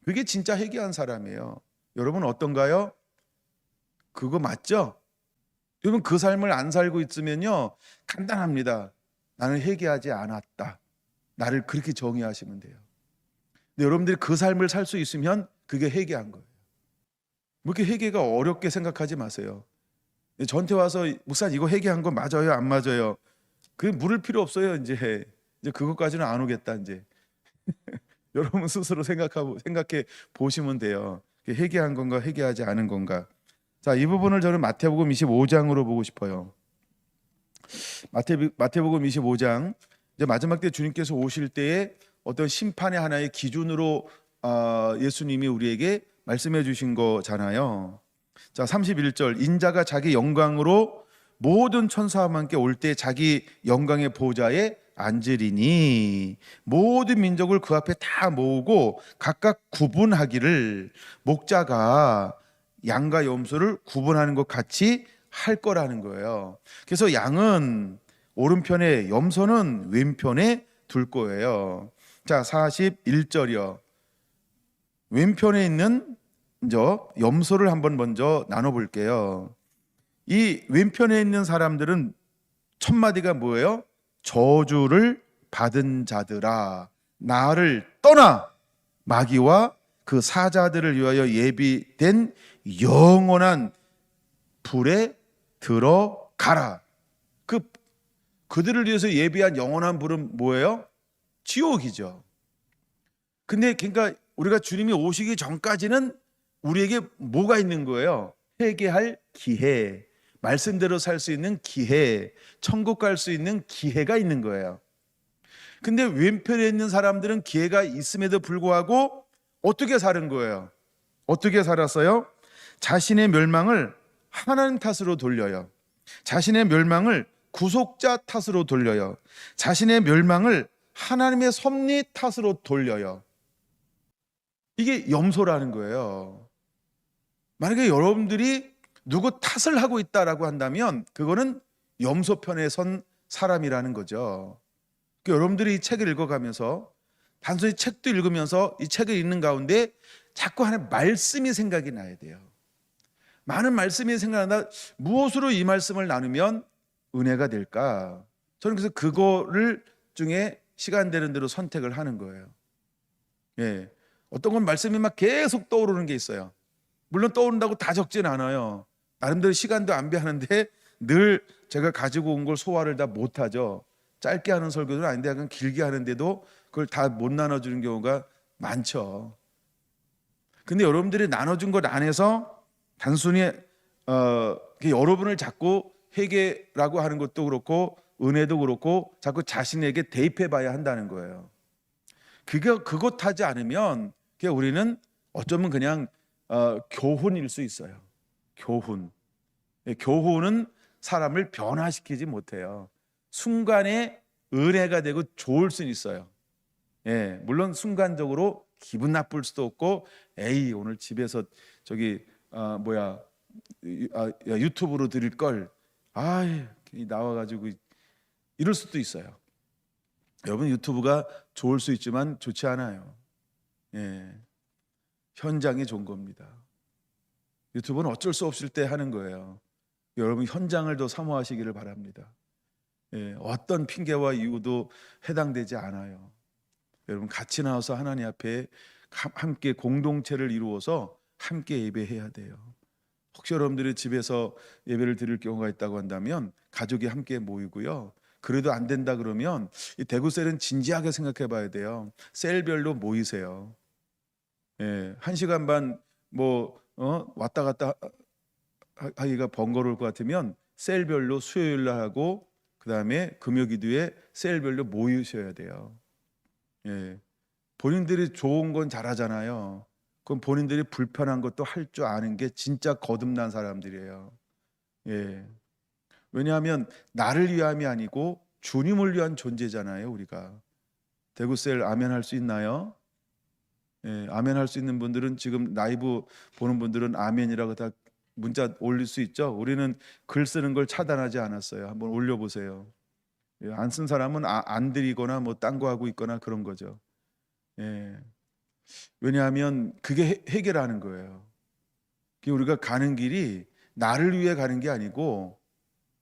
그게 진짜 회개한 사람이에요. 여러분 어떤가요? 그거 맞죠? 여러분 그 삶을 안 살고 있으면요 간단합니다. 나는 회개하지 않았다. 나를 그렇게 정의하시면 돼요. 근데 여러분들이 그 삶을 살 수 있으면 그게 회개한 거예요. 뭐 이렇게 회개가 어렵게 생각하지 마세요. 저한테 와서 목사님 이거 회개한 거 맞아요? 안 맞아요? 그 물을 필요 없어요. 이제 그것까지는 안 오겠다. 이제 여러분 스스로 생각해 보시면 돼요. 회개한 건가 회개하지 않은 건가. 자, 이 부분을 저는 마태복음 25장으로 보고 싶어요. 마태복음 25장, 이제 마지막 때 주님께서 오실 때에 어떤 심판의 하나의 기준으로 예수님이 우리에게 말씀해 주신 거잖아요. 자, 31절, 인자가 자기 영광으로 모든 천사와 함께 올 때 자기 영광의 보좌에 앉으리니 모든 민족을 그 앞에 다 모으고 각각 구분하기를 목자가 양과 염소를 구분하는 것 같이 할 거라는 거예요. 그래서 양은 오른편에, 염소는 왼편에 둘 거예요. 자, 41절이요. 왼편에 있는 염소를 한번 먼저 나눠볼게요. 이 왼편에 있는 사람들은 첫 마디가 뭐예요? 저주를 받은 자들아, 나를 떠나 마귀와 그 사자들을 위하여 예비된 영원한 불에 들어가라. 그들을 위해서 예비한 영원한 불은 뭐예요? 지옥이죠. 근데 그러니까 우리가 주님이 오시기 전까지는 우리에게 뭐가 있는 거예요? 회개할 기회, 말씀대로 살 수 있는 기회, 천국 갈 수 있는 기회가 있는 거예요. 근데 왼편에 있는 사람들은 기회가 있음에도 불구하고 어떻게 사는 거예요? 어떻게 살았어요? 자신의 멸망을 하나님 탓으로 돌려요. 자신의 멸망을 구속자 탓으로 돌려요. 자신의 멸망을 하나님의 섭리 탓으로 돌려요. 이게 염소라는 거예요. 만약에 여러분들이 누구 탓을 하고 있다라고 한다면 그거는 염소 편에 선 사람이라는 거죠. 여러분들이 이 책을 읽어가면서 단순히 책도 읽으면서 이 책을 읽는 가운데 자꾸 하나의 말씀이 생각이 나야 돼요. 많은 말씀이 생각난다. 무엇으로 이 말씀을 나누면 은혜가 될까? 저는 그래서 그거를 중에 시간 되는 대로 선택을 하는 거예요. 예. 어떤 건 말씀이 막 계속 떠오르는 게 있어요. 물론 떠오른다고 다 적진 않아요. 나름대로 시간도 안배하는데 늘 제가 가지고 온 걸 소화를 다 못하죠. 짧게 하는 설교는 아닌데 약간 길게 하는데도 그걸 다 못 나눠주는 경우가 많죠. 근데 여러분들이 나눠준 것 안에서 단순히 여러분을 자꾸 회개라고 하는 것도 그렇고 은혜도 그렇고 자꾸 자신에게 대입해 봐야 한다는 거예요. 그것 하지 않으면 우리는 어쩌면 그냥 교훈일 수 있어요. 교훈. 교훈은 사람을 변화시키지 못해요. 순간에 은혜가 되고 좋을 수는 있어요. 예, 물론 순간적으로 기분 나쁠 수도 없고, 에이 오늘 집에서 유튜브로 드릴 걸, 나와가지고 이럴 수도 있어요. 여러분 유튜브가 좋을 수 있지만 좋지 않아요. 예, 현장이 좋은 겁니다. 유튜브는 어쩔 수 없을 때 하는 거예요. 여러분 현장을 더 사모하시기를 바랍니다. 예, 어떤 핑계와 이유도 해당되지 않아요. 여러분 같이 나와서 하나님 앞에 함께 공동체를 이루어서 함께 예배해야 돼요. 혹시 여러분들이 집에서 예배를 드릴 경우가 있다고 한다면 가족이 함께 모이고요. 그래도 안 된다 그러면 이 대구셀은 진지하게 생각해 봐야 돼요. 셀별로 모이세요. 예, 1시간 반 왔다 갔다 하기가 번거로울 것 같으면 셀별로 수요일 날 하고 그다음에 금요기도에 셀별로 모이셔야 돼요. 예, 본인들이 좋은 건 잘하잖아요. 그럼 본인들이 불편한 것도 할 줄 아는 게 진짜 거듭난 사람들이에요. 예, 왜냐하면 나를 위함이 아니고 주님을 위한 존재잖아요. 우리가 대구셀 아멘 할 수 있나요? 예, 아멘 할 수 있는 분들은 지금 라이브 보는 분들은 아멘이라고 다 문자 올릴 수 있죠. 우리는 글 쓰는 걸 차단하지 않았어요. 한번 올려보세요. 예, 안 쓴 사람은 안 드리거나 딴 거 하고 있거나 그런 거죠. 예, 왜냐하면 그게 해결하는 거예요. 우리가 가는 길이 나를 위해 가는 게 아니고,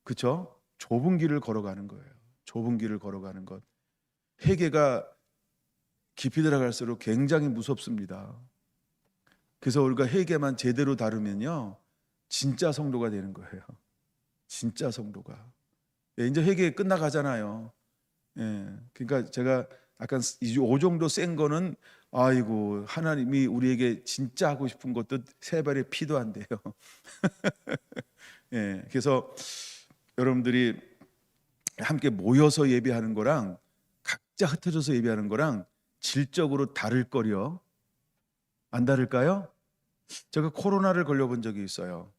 그렇죠? 좁은 길을 걸어가는 거예요. 좁은 길을 걸어가는 것. 회개가 깊이 들어갈수록 굉장히 무섭습니다. 그래서 우리가 회개만 제대로 다루면요, 진짜 성도가 되는 거예요. 진짜 성도가. 예, 이제 회개 끝나가잖아요. 예, 그러니까 제가 약간 이 정도 센 거는 아이고 하나님이 우리에게 진짜 하고 싶은 것도 세 발의 피도 안 돼요. 예, 그래서 여러분들이 함께 모여서 예배하는 거랑 각자 흩어져서 예배하는 거랑 질적으로 다를 거려. 안 다를까요? 제가 코로나를 걸려본 적이 있어요.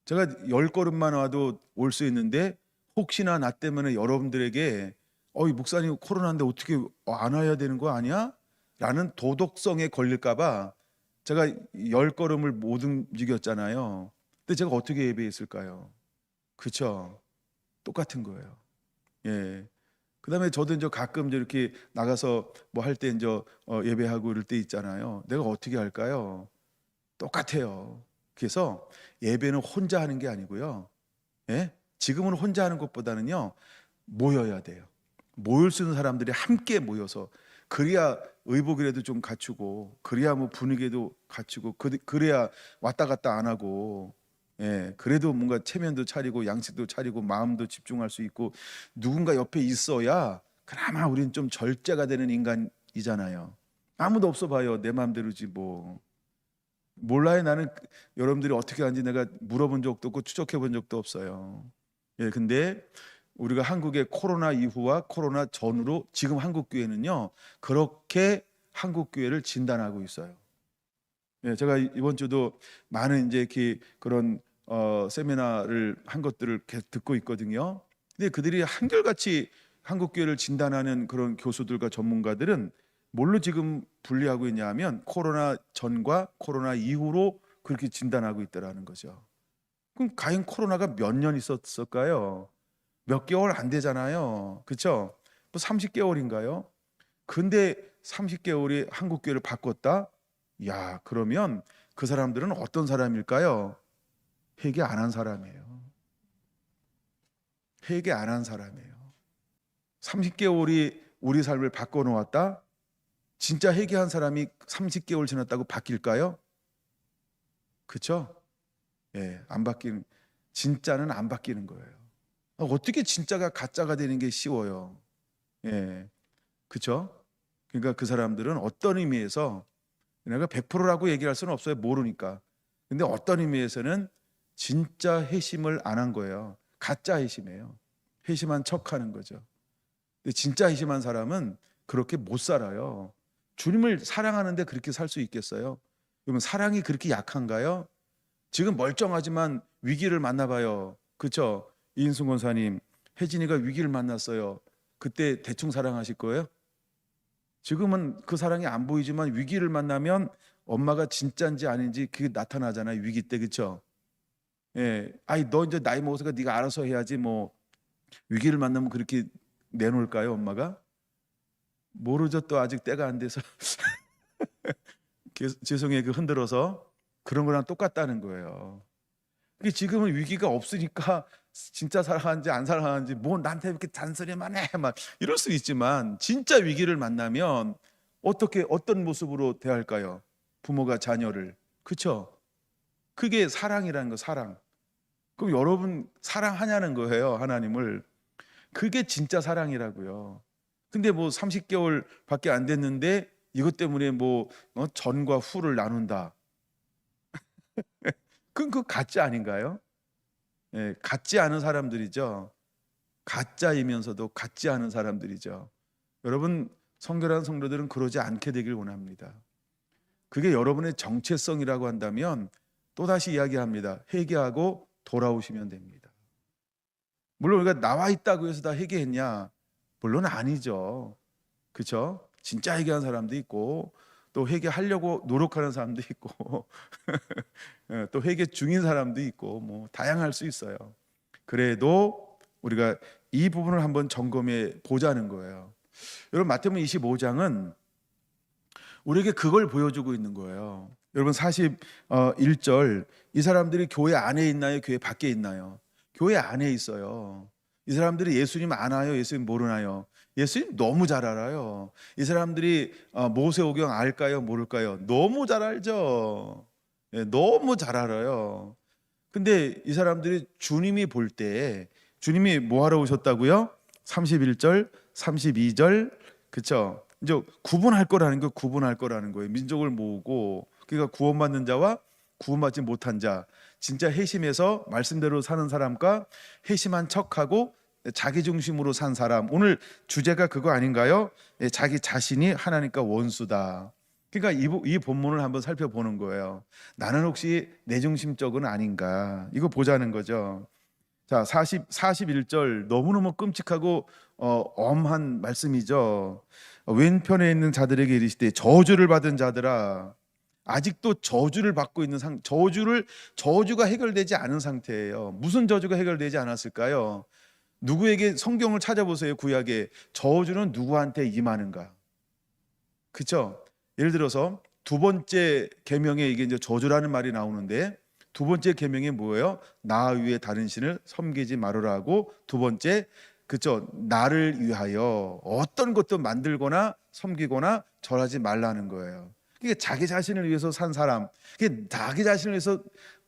제가 10걸음만 와도 올 수 있는데 혹시나 나 때문에 여러분들에게 이 목사님 코로나인데 어떻게 안 와야 되는 거 아니야? 라는 도덕성에 걸릴까 봐 제가 10걸음을 못 움직였잖아요. 근데 제가 어떻게 예배했을까요? 그렇죠? 똑같은 거예요. 예. 그다음에 저도 이제 가끔 이렇게 나가서 뭐 할 때 이제 예배하고 이럴 때 있잖아요. 내가 어떻게 할까요? 똑같아요. 그래서 예배는 혼자 하는 게 아니고요. 예? 지금은 혼자 하는 것보다는요. 모여야 돼요. 모일 수 있는 사람들이 함께 모여서 그래야 의복이라도 좀 갖추고 그래야 뭐 분위기도 갖추고 그래야 왔다 갔다 안 하고 그래도 뭔가 체면도 차리고 양식도 차리고 마음도 집중할 수 있고 누군가 옆에 있어야 그나마 우리는 좀 절제가 되는 인간이잖아요. 아무도 없어 봐요. 내 마음대로지 뭐. 몰라요. 나는 여러분들이 어떻게 하는지 내가 물어본 적도 없고 추적해 본 적도 없어요. 근데 우리가 한국의 코로나 이후와 코로나 전으로 지금 한국 교회는요 그렇게 한국 교회를 진단하고 있어요. 제가 이번 주도 많은 이제 그런 세미나를 한 것들을 계속 듣고 있거든요. 근데 그들이 한결같이 한국 교회를 진단하는 그런 교수들과 전문가들은 뭘로 지금 분리하고 있냐면 코로나 전과 코로나 이후로 그렇게 진단하고 있다라는 거죠. 그럼 과연 코로나가 몇 년 있었을까요? 몇 개월 안 되잖아요. 그렇죠? 뭐 30개월인가요? 근데 30개월이 한국 교회를 바꿨다? 야, 그러면 그 사람들은 어떤 사람일까요? 회개 안 한 사람이에요. 회개 안 한 사람이에요. 30개월이 우리 삶을 바꿔 놓았다? 진짜 회개한 사람이 30개월 지났다고 바뀔까요? 그렇죠? 안 바뀌는, 진짜는 안 바뀌는 거예요. 어떻게 진짜가 가짜가 되는 게 쉬워요. 그렇죠? 그러니까 그 사람들은 어떤 의미에서 내가 100%라고 얘기할 수는 없어요. 모르니까. 근데 어떤 의미에서는 진짜 회심을 안 한 거예요. 가짜 회심이에요. 회심한 척하는 거죠. 근데 진짜 회심한 사람은 그렇게 못 살아요. 주님을 사랑하는데 그렇게 살 수 있겠어요? 그러면 사랑이 그렇게 약한가요? 지금 멀쩡하지만 위기를 만나봐요. 그렇죠? 이인순 권사님, 혜진이가 위기를 만났어요. 그때 대충 사랑하실 거예요? 지금은 그 사랑이 안 보이지만 위기를 만나면 엄마가 진짜인지 아닌지 그게 나타나잖아요. 위기 때. 그렇죠? 아이 너 이제 나이 먹어서 네가 알아서 해야지 뭐 위기를 만나면 그렇게 내놓을까요, 엄마가? 모르죠. 또 아직 때가 안 돼서 죄송해요. 흔들어서 그런 거랑 똑같다는 거예요. 지금은 위기가 없으니까 진짜 사랑하는지 안 사랑하는지 뭐 나한테 이렇게 잔소리만 해 막 이럴 수 있지만 진짜 위기를 만나면 어떤 모습으로 대할까요? 부모가 자녀를. 그렇죠? 그게 사랑이라는 거. 사랑. 그럼 여러분 사랑하냐는 거예요. 하나님을. 그게 진짜 사랑이라고요. 근데 뭐 30개월밖에 안 됐는데 이것 때문에 뭐 전과 후를 나눈다. 그건 그 가짜 아닌가요? 같지 않은 사람들이죠. 가짜이면서도 같지 않은 사람들이죠. 여러분 성결한 성도들은 그러지 않게 되길 원합니다. 그게 여러분의 정체성이라고 한다면 또다시 이야기합니다. 회개하고 돌아오시면 됩니다. 물론 우리가 나와 있다고 해서 다 회개했냐? 물론 아니죠. 그렇죠? 진짜 회개한 사람도 있고 또 회개하려고 노력하는 사람도 있고 또 회개 중인 사람도 있고 뭐 다양할 수 있어요. 그래도 우리가 이 부분을 한번 점검해 보자는 거예요. 여러분 마태복음 25장은 우리에게 그걸 보여주고 있는 거예요. 여러분 41절 이 사람들이 교회 안에 있나요? 교회 밖에 있나요? 교회 안에 있어요. 이 사람들이 예수님 아나요? 예수님 모르나요? 예수님 너무 잘 알아요. 이 사람들이 모세오경 알까요? 모를까요? 너무 잘 알죠. 너무 잘 알아요. 근데 이 사람들이 주님이 볼 때 주님이 뭐 하러 오셨다고요? 31절, 32절 그렇죠? 이제 구분할 거라는 거예요. 민족을 모으고 그러니까 구원받는 자와 구원받지 못한 자, 진짜 회심해서 말씀대로 사는 사람과 회심한 척하고 자기 중심으로 산 사람. 오늘 주제가 그거 아닌가요? 자기 자신이 하나님과 원수다. 그러니까 이 본문을 한번 살펴보는 거예요. 나는 혹시 내중심적은 아닌가? 이거 보자는 거죠. 자, 41절 너무너무 끔찍하고 엄한 말씀이죠. 왼편에 있는 자들에게 이르시되 저주를 받은 자들아, 아직도 저주를 받고 있는 저주가 해결되지 않은 상태예요. 무슨 저주가 해결되지 않았을까요? 누구에게 성경을 찾아보세요. 구약에 저주는 누구한테 임하는가? 그렇죠? 예를 들어서 두 번째 계명에 이게 이제 저주라는 말이 나오는데 두 번째 계명이 뭐예요? 나 위에 다른 신을 섬기지 말으라 하고 두 번째 그죠? 나를 위하여 어떤 것도 만들거나 섬기거나 절하지 말라는 거예요. 이게 자기 자신을 위해서 산 사람, 이게 자기 자신을 위해서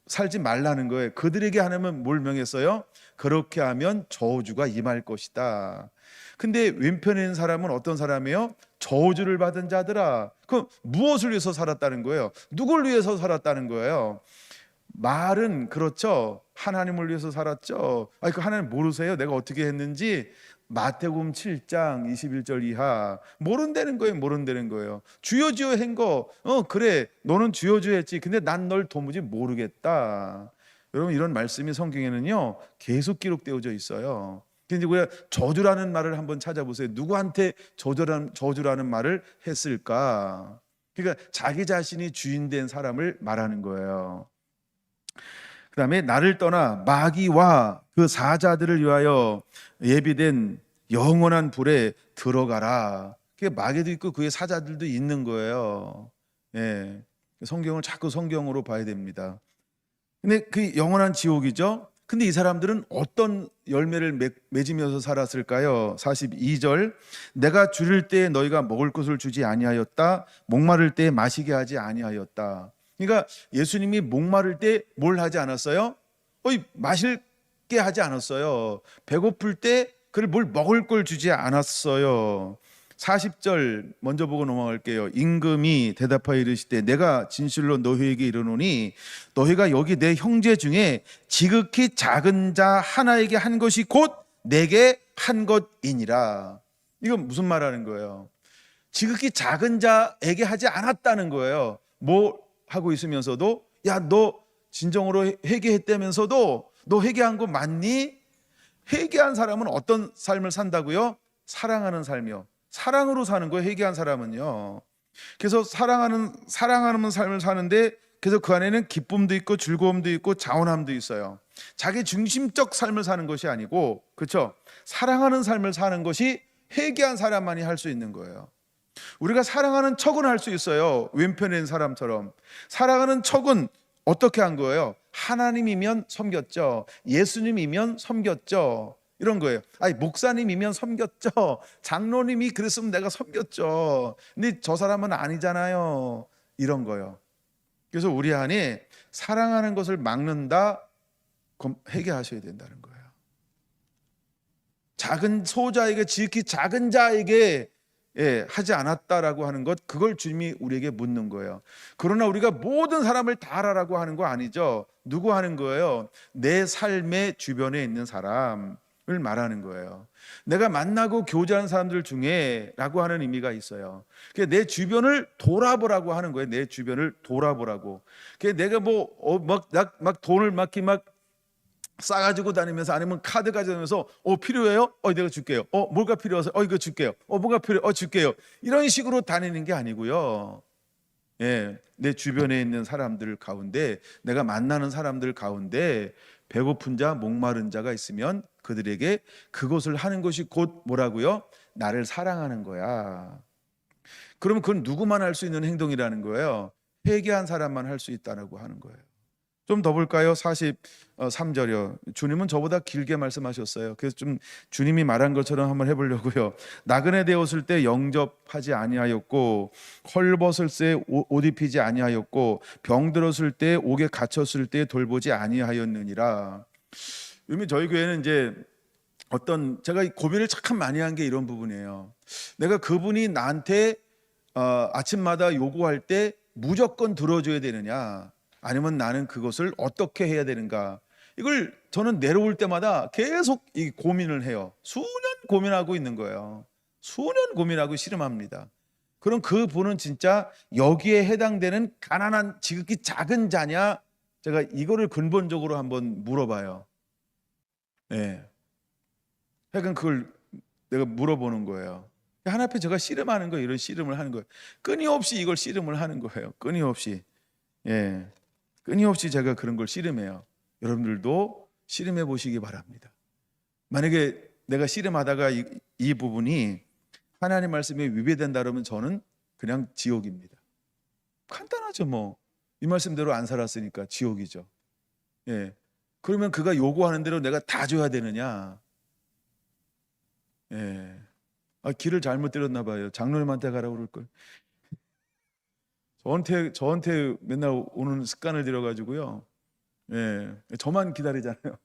살지 말라는 거예요. 그들에게 하나님은 뭘 명했어요? 그렇게 하면 저주가 임할 것이다. 근데 왼편에 있는 사람은 어떤 사람이에요? 저주를 받은 자들아. 그럼 무엇을 위해서 살았다는 거예요? 누굴 위해서 살았다는 거예요? 말은 그렇죠. 하나님을 위해서 살았죠. 아니 그 하나님 모르세요? 내가 어떻게 했는지 마태복음 7장 21절 이하 모른다는 거예요. 모른다는 거예요. 주여 주여 한 거 그래 너는 주여 주여 했지. 근데 난 널 도무지 모르겠다. 여러분 이런 말씀이 성경에는요 계속 기록되어져 있어요. 근데 우리가 저주라는 말을 한번 찾아보세요. 누구한테 저주라는 말을 했을까? 그러니까 자기 자신이 주인 된 사람을 말하는 거예요. 그 다음에 나를 떠나 마귀와 그 사자들을 위하여 예비된 영원한 불에 들어가라. 그게 마귀도 있고 그의 사자들도 있는 거예요. 예. 성경을 자꾸 성경으로 봐야 됩니다. 근데 그 영원한 지옥이죠. 근데 이 사람들은 어떤 열매를 맺으면서 살았을까요? 42절 내가 줄일 때에 너희가 먹을 것을 주지 아니하였다. 목마를 때에 마시게 하지 아니하였다. 그러니까 예수님이 목마를 때 뭘 하지 않았어요? 마실게 하지 않았어요. 배고플 때 그를 뭘 먹을 걸 주지 않았어요. 40절 먼저 보고 넘어갈게요. 임금이 대답하여 이르시되 내가 진실로 너희에게 이르노니 너희가 여기 내 형제 중에 지극히 작은 자 하나에게 한 것이 곧 내게 한 것이니라. 이건 무슨 말하는 거예요? 지극히 작은 자에게 하지 않았다는 거예요. 뭐 하고 있으면서도 야 너 진정으로 회개했다면서도 너 회개한 거 맞니? 회개한 사람은 어떤 삶을 산다고요? 사랑하는 삶이요. 사랑으로 사는 거예요. 회개한 사람은요. 그래서 사랑하는 삶을 사는데 그래서 그 안에는 기쁨도 있고 즐거움도 있고 자원함도 있어요. 자기 중심적 삶을 사는 것이 아니고 그렇죠? 사랑하는 삶을 사는 것이 회개한 사람만이 할 수 있는 거예요. 우리가 사랑하는 척은 할 수 있어요. 왼편에 있는 사람처럼. 사랑하는 척은 어떻게 한 거예요? 하나님이면 섬겼죠. 예수님이면 섬겼죠. 이런 거예요. 아니 목사님이면 섬겼죠. 장로님이 그랬으면 내가 섬겼죠. 근데 저 사람은 아니잖아요. 이런 거예요. 그래서 우리 안에 사랑하는 것을 막는다. 그럼 회개하셔야 된다는 거예요. 작은 소자에게 지극히 작은 자에게 하지 않았다라고 하는 것, 그걸 주님이 우리에게 묻는 거예요. 그러나 우리가 모든 사람을 다 하라고 하는 거 아니죠. 누구 하는 거예요? 내 삶의 주변에 있는 사람을 말하는 거예요. 내가 만나고 교제하는 사람들 중에 라고 하는 의미가 있어요. 내 주변을 돌아보라고 하는 거예요. 내 주변을 돌아보라고. 내가 막 돈을 막 싸가지고 다니면서 아니면 카드 가져다니면서 필요해요? 내가 줄게요. 뭐가 필요해서 이거 줄게요. 뭐가 필요해? 줄게요. 이런 식으로 다니는 게 아니고요. 예, 내 주변에 있는 사람들 가운데 내가 만나는 사람들 가운데 배고픈 자, 목마른 자가 있으면 그들에게 그것을 하는 것이 곧 뭐라고요? 나를 사랑하는 거야. 그러면 그건 누구만 할 수 있는 행동이라는 거예요. 회개한 사람만 할 수 있다고 하는 거예요. 좀 더 볼까요? 43절이요. 주님은 저보다 길게 말씀하셨어요. 그래서 좀 주님이 말한 것처럼 한번 해보려고요. 나그네 되었을 때 영접하지 아니하였고 헐벗을 때 옷 입히지 아니하였고 병들었을 때 옥에 갇혔을 때 돌보지 아니하였느니라. 요즘 저희 교회는 이제 제가 고민을 참 많이 한 게 이런 부분이에요. 내가 그분이 나한테 아침마다 요구할 때 무조건 들어줘야 되느냐, 아니면 나는 그것을 어떻게 해야 되는가, 이걸 저는 내려올 때마다 계속 이 고민을 해요. 수년 고민하고 있는 거예요. 수년 고민하고 씨름합니다. 그럼 그분은 진짜 여기에 해당되는 가난한 지극히 작은 자냐? 제가 이거를 근본적으로 한번 물어봐요. 네. 하여간 그걸 내가 물어보는 거예요. 하나님 앞에 제가 씨름하는 거예요. 이런 씨름을 하는 거예요. 끊임없이 이걸 씨름을 하는 거예요. 끊임없이. 예. 끊임없이 제가 그런 걸 씨름해요. 여러분들도 씨름해 보시기 바랍니다. 만약에 내가 씨름하다가 이 부분이 하나님 말씀에 위배된다 그러면 저는 그냥 지옥입니다. 간단하죠, 뭐. 이 말씀대로 안 살았으니까 지옥이죠. 예. 그러면 그가 요구하는 대로 내가 다 줘야 되느냐? 예. 길을 잘못 들었나 봐요. 장로님한테 가라고 그럴 걸. 저한테 맨날 오는 습관을 들여가지고요. 예. 저만 기다리잖아요.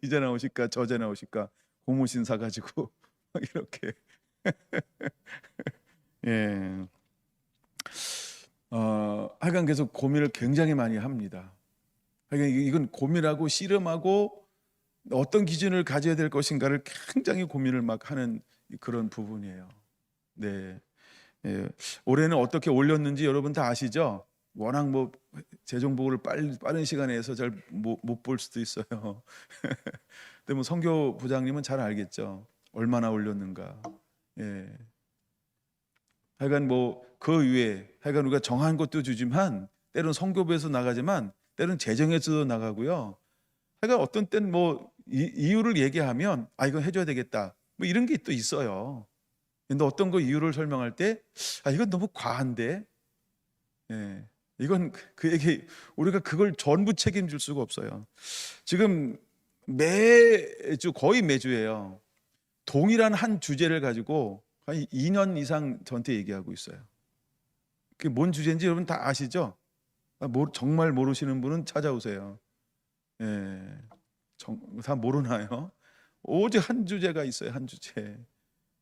이제 나오실까, 저제 나오실까, 고무신 사가지고 이렇게. 예. 하여간 계속 고민을 굉장히 많이 합니다. 하여간 이건 고민하고 씨름하고 어떤 기준을 가져야 될 것인가를 굉장히 고민을 막 하는 그런 부분이에요. 네. 예. 올해는 어떻게 올렸는지 여러분 다 아시죠? 워낙 뭐 재정보를 빠른 시간에 해서 잘 못 볼 수도 있어요. 근데 뭐 선교 부장님은 잘 알겠죠. 얼마나 올렸는가. 예. 하여간 뭐 그 이외에 하여간 우리가 정한 것도 주지만 때로는 선교부에서 나가지만 때로는 재정에서도 나가고요. 하여간 어떤 때는 뭐 이유를 얘기하면 이건 해줘야 되겠다. 뭐 이런 게 또 있어요. 근데 어떤 거 이유를 설명할 때 이건 너무 과한데. 예. 이건 그에게 우리가 그걸 전부 책임질 수가 없어요. 지금 매주 거의 매주예요. 동일한 한 주제를 가지고 한 2년 이상 저한테 얘기하고 있어요. 그게 뭔 주제인지 여러분 다 아시죠? 정말 모르시는 분은 찾아오세요. 예. 다 모르나요? 오직 한 주제가 있어요. 한 주제.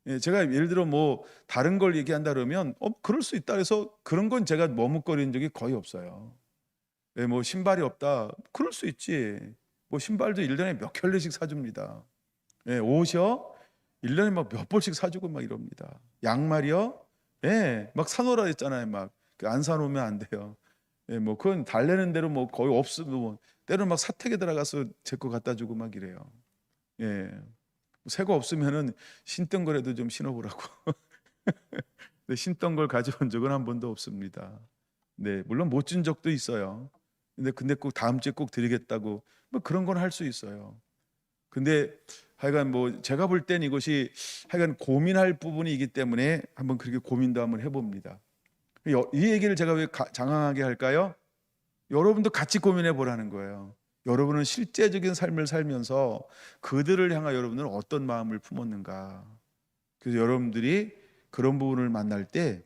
예, 제가 예를 들어 뭐 다른 걸 얘기한다 그러면 그럴 수 있다 그래서 그런 건 제가 머뭇거리는 적이 거의 없어요. 예, 뭐 신발이 없다. 그럴 수 있지. 뭐 신발도 1년에 몇 켤레씩 사줍니다. 예, 옷이요? 1년에 막 몇 벌씩 사주고 막 이럽니다. 양말이요? 예, 막 사놓으라 했잖아요. 막 안 사놓으면 안 돼요. 예, 뭐 그건 달래는 대로 뭐 거의 없으면 뭐 때로는 막 사택에 들어가서 제 거 갖다 주고 막 이래요. 예, 새 거 없으면은 신던 거라도 좀 신어보라고. 근데 신던 걸 가져온 적은 한 번도 없습니다. 네, 물론 못 준 적도 있어요. 근데 꼭 다음 주에 꼭 드리겠다고 뭐 그런 건 할 수 있어요. 근데 하여간 뭐 제가 볼 땐 이것이 하여간 고민할 부분이기 때문에 한번 그렇게 고민도 한번 해봅니다. 이 얘기를 제가 왜 장황하게 할까요? 여러분도 같이 고민해 보라는 거예요. 여러분은 실제적인 삶을 살면서 그들을 향하여 여러분은 어떤 마음을 품었는가. 그래서 여러분들이 그런 부분을 만날 때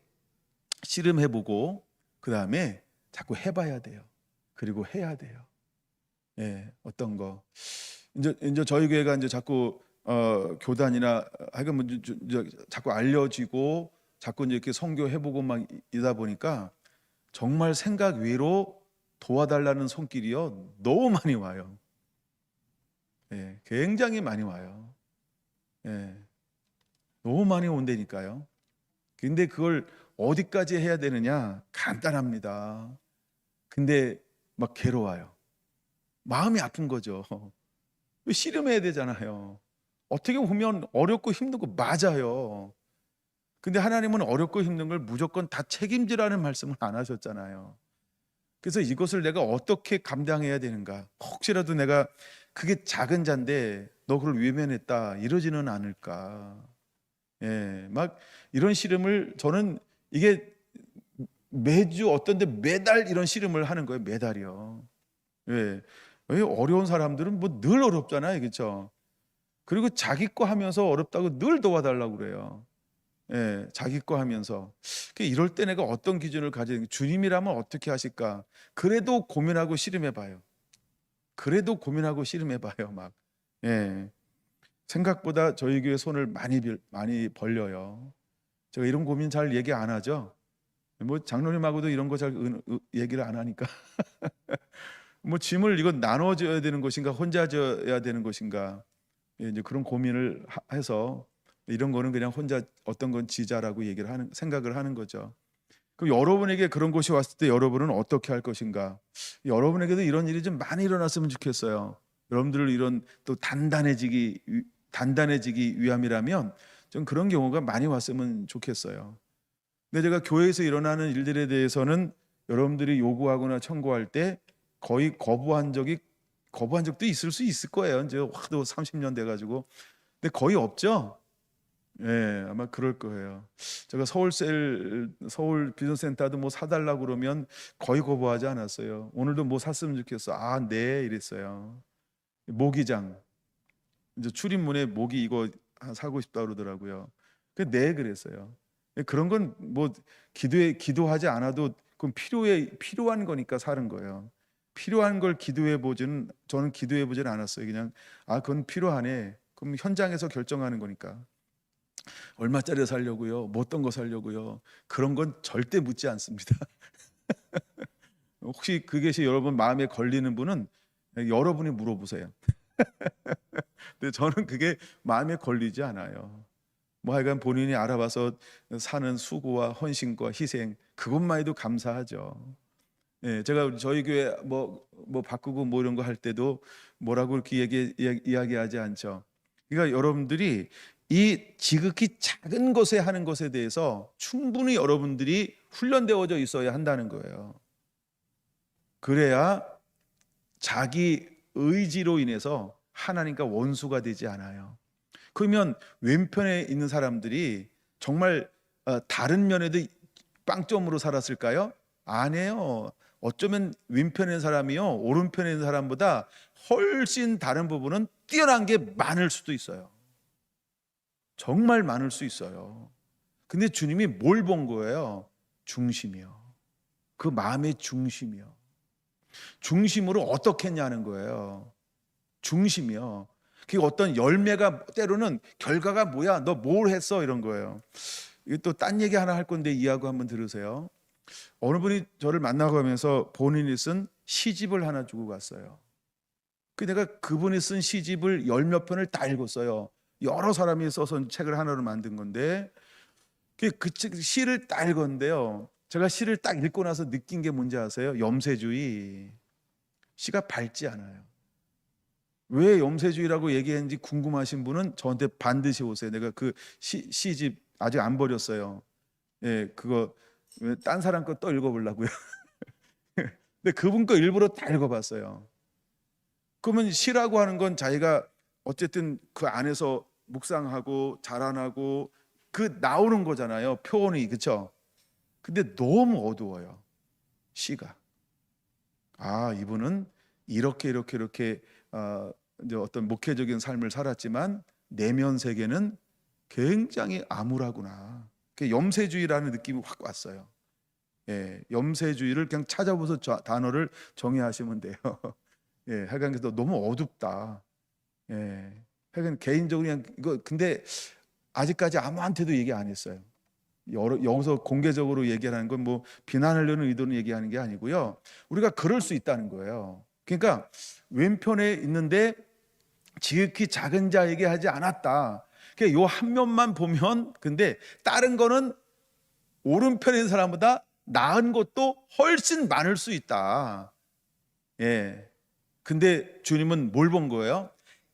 씨름해보고 그 다음에 자꾸 해봐야 돼요. 그리고 해야 돼요. 예, 어떤 거. 이제 저희 교회가 이제 자꾸 교단이나 하여간 뭐 자꾸 알려지고 자꾸 이제 이렇게 선교해보고 막 이다 보니까 정말 생각 외로 도와달라는 손길이요 너무 많이 와요. 예, 굉장히 많이 와요. 예, 너무 많이 온다니까요. 근데 그걸 어디까지 해야 되느냐? 간단합니다. 근데 막 괴로워요. 마음이 아픈 거죠. 씨름해야 되잖아요. 어떻게 보면 어렵고 힘든 거 맞아요. 근데 하나님은 어렵고 힘든 걸 무조건 다 책임지라는 말씀을 안 하셨잖아요. 그래서 이것을 내가 어떻게 감당해야 되는가? 혹시라도 내가 그게 작은 잔데 너 그걸 외면했다 이러지는 않을까? 예, 막 이런 씨름을 저는 이게 매주 어떤데 매달 이런 씨름을 하는 거예요. 매달이요. 예, 왜 어려운 사람들은 뭐 늘 어렵잖아요, 그렇죠? 그리고 자기 거 하면서 어렵다고 늘 도와달라고 그래요. 예, 자기 거 하면서. 이럴 때 내가 어떤 기준을 가지는 주님이라면 어떻게 하실까? 그래도 고민하고 씨름해봐요. 그래도 고민하고 씨름해봐요, 막. 예, 생각보다 저희 교회 손을 많이 벌려요. 제가 이런 고민 잘 얘기 안 하죠. 뭐 장로님하고도 이런 거 잘 얘기를 안 하니까. 뭐 짐을 이거 나눠줘야 되는 것인가, 혼자 져야 되는 것인가, 예, 이제 그런 고민을 해서 이런 거는 그냥 혼자 어떤 건 지자라고 생각을 하는 거죠. 그럼 여러분에게 그런 것이 왔을 때 여러분은 어떻게 할 것인가? 여러분에게도 이런 일이 좀 많이 일어났으면 좋겠어요. 여러분들 이런 또 단단해지기 위함이라면 좀 그런 경우가 많이 왔으면 좋겠어요. 근데 제가 교회에서 일어나는 일들에 대해서는 여러분들이 요구하거나 청구할 때 거의 거부한 적도 있을 수 있을 거예요. 이제 하도 30년 돼 가지고. 근데 거의 없죠. 예, 아마 그럴 거예요. 제가 서울 비전센터도 뭐 사달라고 그러면 거의 거부하지 않았어요. 오늘도 뭐 샀으면 좋겠어. 아, 네, 이랬어요. 모기장, 이제 출입문에 모기 이거 사고 싶다 그러더라고요. 네, 그랬어요. 그런 건 뭐 기도하지 않아도 그건 필요한 거니까 사는 거예요. 필요한 걸 저는 기도해 보지는 않았어요. 그냥 아, 그건 필요하네. 그럼 현장에서 결정하는 거니까. 얼마짜리 살려고요? 뭐 어떤 거 살려고요? 그런 건 절대 묻지 않습니다. 혹시 그것이 여러분 마음에 걸리는 분은 여러분이 물어보세요. 근데 저는 그게 마음에 걸리지 않아요. 뭐 하여간 본인이 알아봐서 사는 수고와 헌신과 희생, 그것만 해도 감사하죠. 예, 제가 저희 교회 뭐 바꾸고 뭐 이런 거 할 때도 뭐라고 이렇게 이야기하지 않죠. 그러니까 여러분들이 이 지극히 작은 것에 하는 것에 대해서 충분히 여러분들이 훈련되어져 있어야 한다는 거예요. 그래야 자기 의지로 인해서 하나님과 원수가 되지 않아요. 그러면 왼편에 있는 사람들이 정말 다른 면에도 빵점으로 살았을까요? 아니에요. 어쩌면 왼편에 있는 사람이요, 오른편에 있는 사람보다 훨씬 다른 부분은 뛰어난 게 많을 수도 있어요. 정말 많을 수 있어요. 근데 주님이 뭘 본 거예요? 중심이요. 그 마음의 중심이요. 중심으로 어떻게 했냐는 거예요. 중심이요. 그 어떤 열매가 때로는 결과가 뭐야? 너 뭘 했어? 이런 거예요. 이게 또 딴 얘기 하나 할 건데 이야기 한번 들으세요. 어느 분이 저를 만나고 가면서 본인이 쓴 시집을 하나 주고 갔어요. 내가 그분이 쓴 시집을 열 몇 편을 다 읽었어요. 여러 사람이 써서 책을 하나로 만든 건데 그 시를 딱 읽었는데요. 제가 시를 딱 읽고 나서 느낀 게 뭔지 아세요? 염세주의. 시가 밝지 않아요. 왜 염세주의라고 얘기했는지 궁금하신 분은 저한테 반드시 오세요. 내가 그 시집 아직 안 버렸어요. 예, 그거 딴 사람 거 또 읽어보려고요. 근데 그분 거 일부러 다 읽어봤어요. 그러면 시라고 하는 건 자기가 어쨌든 그 안에서 묵상하고 자라나고 그 나오는 거잖아요. 표현이, 그렇죠? 근데 너무 어두워요. 시가. 아, 이분은 이렇게 이제 어떤 목회적인 삶을 살았지만 내면 세계는 굉장히 암울하구나. 염세주의라는 느낌이 확 왔어요. 예, 염세주의를 그냥 찾아보서 단어를 정의하시면 돼요. 예, 하여간 그래서 너무 어둡다. 예, 하여간 개인적으로 그냥 이거 근데 아직까지 아무한테도 얘기 안 했어요. 여기서 공개적으로 얘기하는 건 뭐 비난하려는 의도는 얘기하는 게 아니고요. 우리가 그럴 수 있다는 거예요. 그러니까 왼편에 있는데 지극히 작은 자에게 하지 않았다. 그러니까 요 한 면만 보면 근데 다른 거는 오른편에 있는 사람보다 나은 것도 훨씬 많을 수 있다. 예. 근데 주님은 뭘 본 거예요?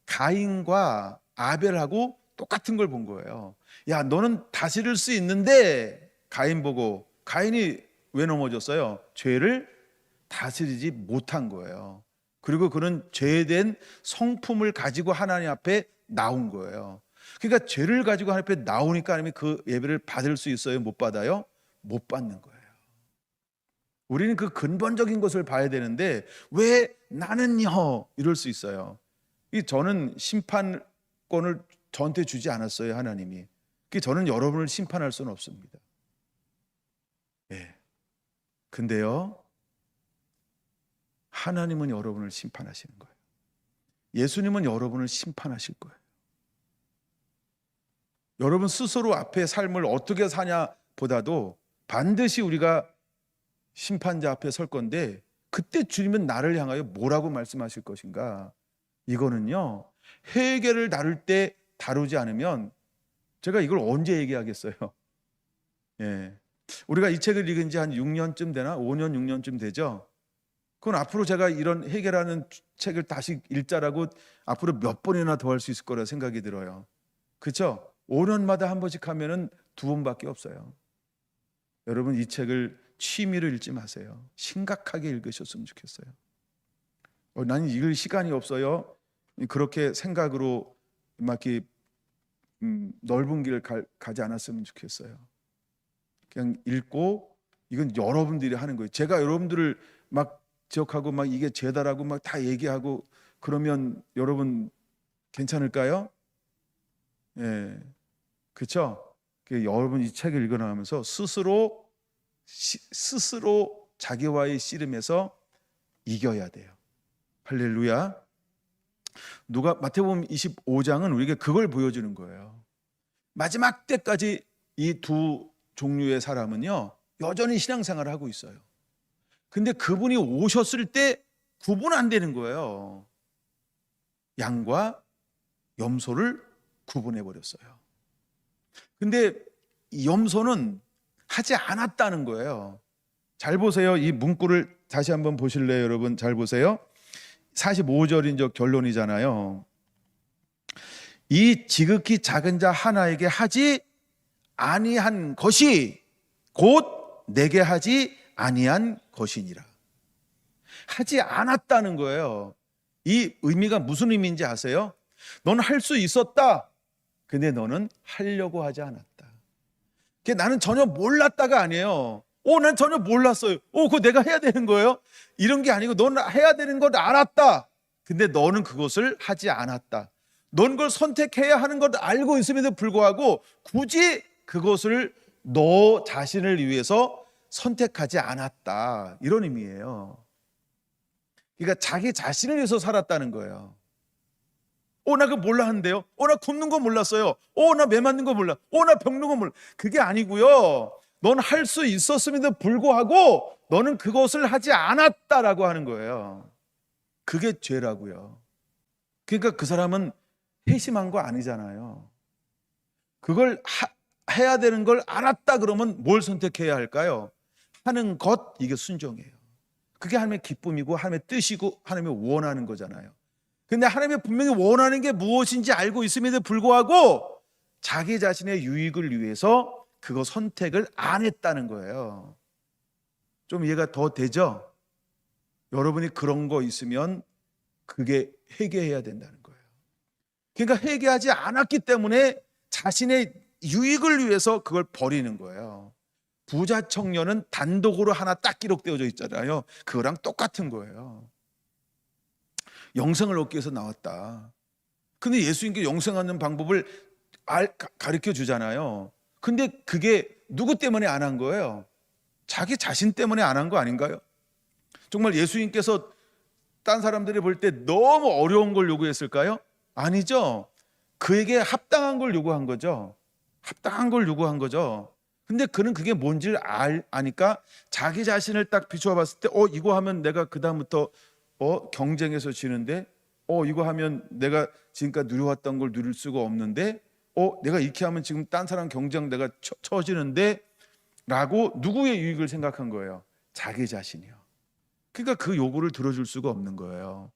가인과 아벨하고 똑같은 걸 본 거예요. 야, 너는 다스릴 수 있는데 가인 보고 가인이 왜 넘어졌어요? 죄를 다스리지 못한 거예요. 그리고 그는 죄된 성품을 가지고 하나님 앞에 나온 거예요. 그러니까 죄를 가지고 하나님 앞에 나오니까 하나님이 그 예배를 받을 수 있어요? 못 받아요? 못 받는 거예요. 우리는 그 근본적인 것을 봐야 되는데 왜 나는요? 이럴 수 있어요. 저는 심판권을 저한테 주지 않았어요, 하나님이. 저는 여러분을 심판할 수는 없습니다. 예. 근데요, 하나님은 여러분을 심판하시는 거예요. 예수님은 여러분을 심판하실 거예요. 여러분 스스로 앞에 삶을 어떻게 사냐 보다도 반드시 우리가 심판자 앞에 설 건데 그때 주님은 나를 향하여 뭐라고 말씀하실 것인가? 이거는요, 회개를 다룰 때 다루지 않으면 제가 이걸 언제 얘기하겠어요? 예. 우리가 이 책을 읽은 지 한 6년쯤 되나? 5년, 6년쯤 되죠? 그건 앞으로 제가 이런 해결하는 책을 다시 읽자라고 앞으로 몇 번이나 더 할 수 있을 거라 생각이 들어요. 그렇죠? 5년마다 한 번씩 하면은 2번밖에 없어요. 여러분 이 책을 취미로 읽지 마세요. 심각하게 읽으셨으면 좋겠어요. 나는 읽을 시간이 없어요. 그렇게 생각으로 막 이렇게 넓은 길을 가지 않았으면 좋겠어요. 그냥 읽고 이건 여러분들이 하는 거예요. 제가 여러분들을 막 지적하고 막 이게 죄다라고 막 다 얘기하고 그러면 여러분 괜찮을까요? 예, 그렇죠? 여러분 이 책을 읽어나가면서 스스로 자기와의 씨름에서 이겨야 돼요. 할렐루야. 마태복음 25장은 우리에게 그걸 보여주는 거예요. 마지막 때까지 이 두 종류의 사람은요 여전히 신앙생활을 하고 있어요. 근데 그분이 오셨을 때 구분 안 되는 거예요. 양과 염소를 구분해 버렸어요. 근데 이 염소는 하지 않았다는 거예요. 잘 보세요. 이 문구를 다시 한번 보실래요, 여러분? 잘 보세요. 45절인 저 결론이잖아요. 이 지극히 작은 자 하나에게 하지 아니한 것이 곧 내게 하지 아니한 것이니라. 하지 않았다는 거예요. 이 의미가 무슨 의미인지 아세요? 너는 할 수 있었다. 근데 너는 하려고 하지 않았다. 나는 전혀 몰랐다가 아니에요. 난 전혀 몰랐어요. 그거 내가 해야 되는 거예요? 이런 게 아니고 너는 해야 되는 걸 알았다. 근데 너는 그것을 하지 않았다. 넌 그걸 선택해야 하는 걸 알고 있음에도 불구하고 굳이 그것을 너 자신을 위해서 선택하지 않았다. 이런 의미예요. 그러니까 자기 자신을 위해서 살았다는 거예요. 나 그거 몰랐는데요. 나 굶는 거 몰랐어요. 나 매 맞는 거 몰라. 나 병는 거 몰라. 그게 아니고요. 넌 할 수 있었음에도 불구하고 너는 그것을 하지 않았다라고 하는 거예요. 그게 죄라고요. 그러니까 그 사람은 회심한 거 아니잖아요. 그걸 해야 되는 걸 알았다 그러면 뭘 선택해야 할까요? 하는 것, 이게 순종이에요. 그게 하나님의 기쁨이고 하나님의 뜻이고 하나님의 원하는 거잖아요. 근데 하나님이 분명히 원하는 게 무엇인지 알고 있음에도 불구하고 자기 자신의 유익을 위해서 그거 선택을 안 했다는 거예요. 좀 이해가 더 되죠? 여러분이 그런 거 있으면 그게 회개해야 된다는 거예요. 그러니까 회개하지 않았기 때문에 자신의 유익을 위해서 그걸 버리는 거예요. 부자 청년은 단독으로 하나 딱 기록되어져 있잖아요. 그거랑 똑같은 거예요. 영생을 얻기 위해서 나왔다. 근데 예수님께 영생 얻는 방법을 가르쳐 주잖아요. 근데 그게 누구 때문에 안 한 거예요? 자기 자신 때문에 안 한 거 아닌가요? 정말 예수님께서 딴 사람들이 볼 때 너무 어려운 걸 요구했을까요? 아니죠. 그에게 합당한 걸 요구한 거죠. 합당한 걸 요구한 거죠. 근데 그는 그게 뭔지를 아니까 자기 자신을 딱 비추어 봤을 때 이거 하면 내가 그다음부터 경쟁에서 지는데 이거 하면 내가 지금까지 누려왔던 걸 누릴 수가 없는데 내가 이렇게 하면 지금 딴 사람 경쟁 내가 처지는데 라고 누구의 유익을 생각한 거예요? 자기 자신이요. 그러니까 그 요구를 들어줄 수가 없는 거예요.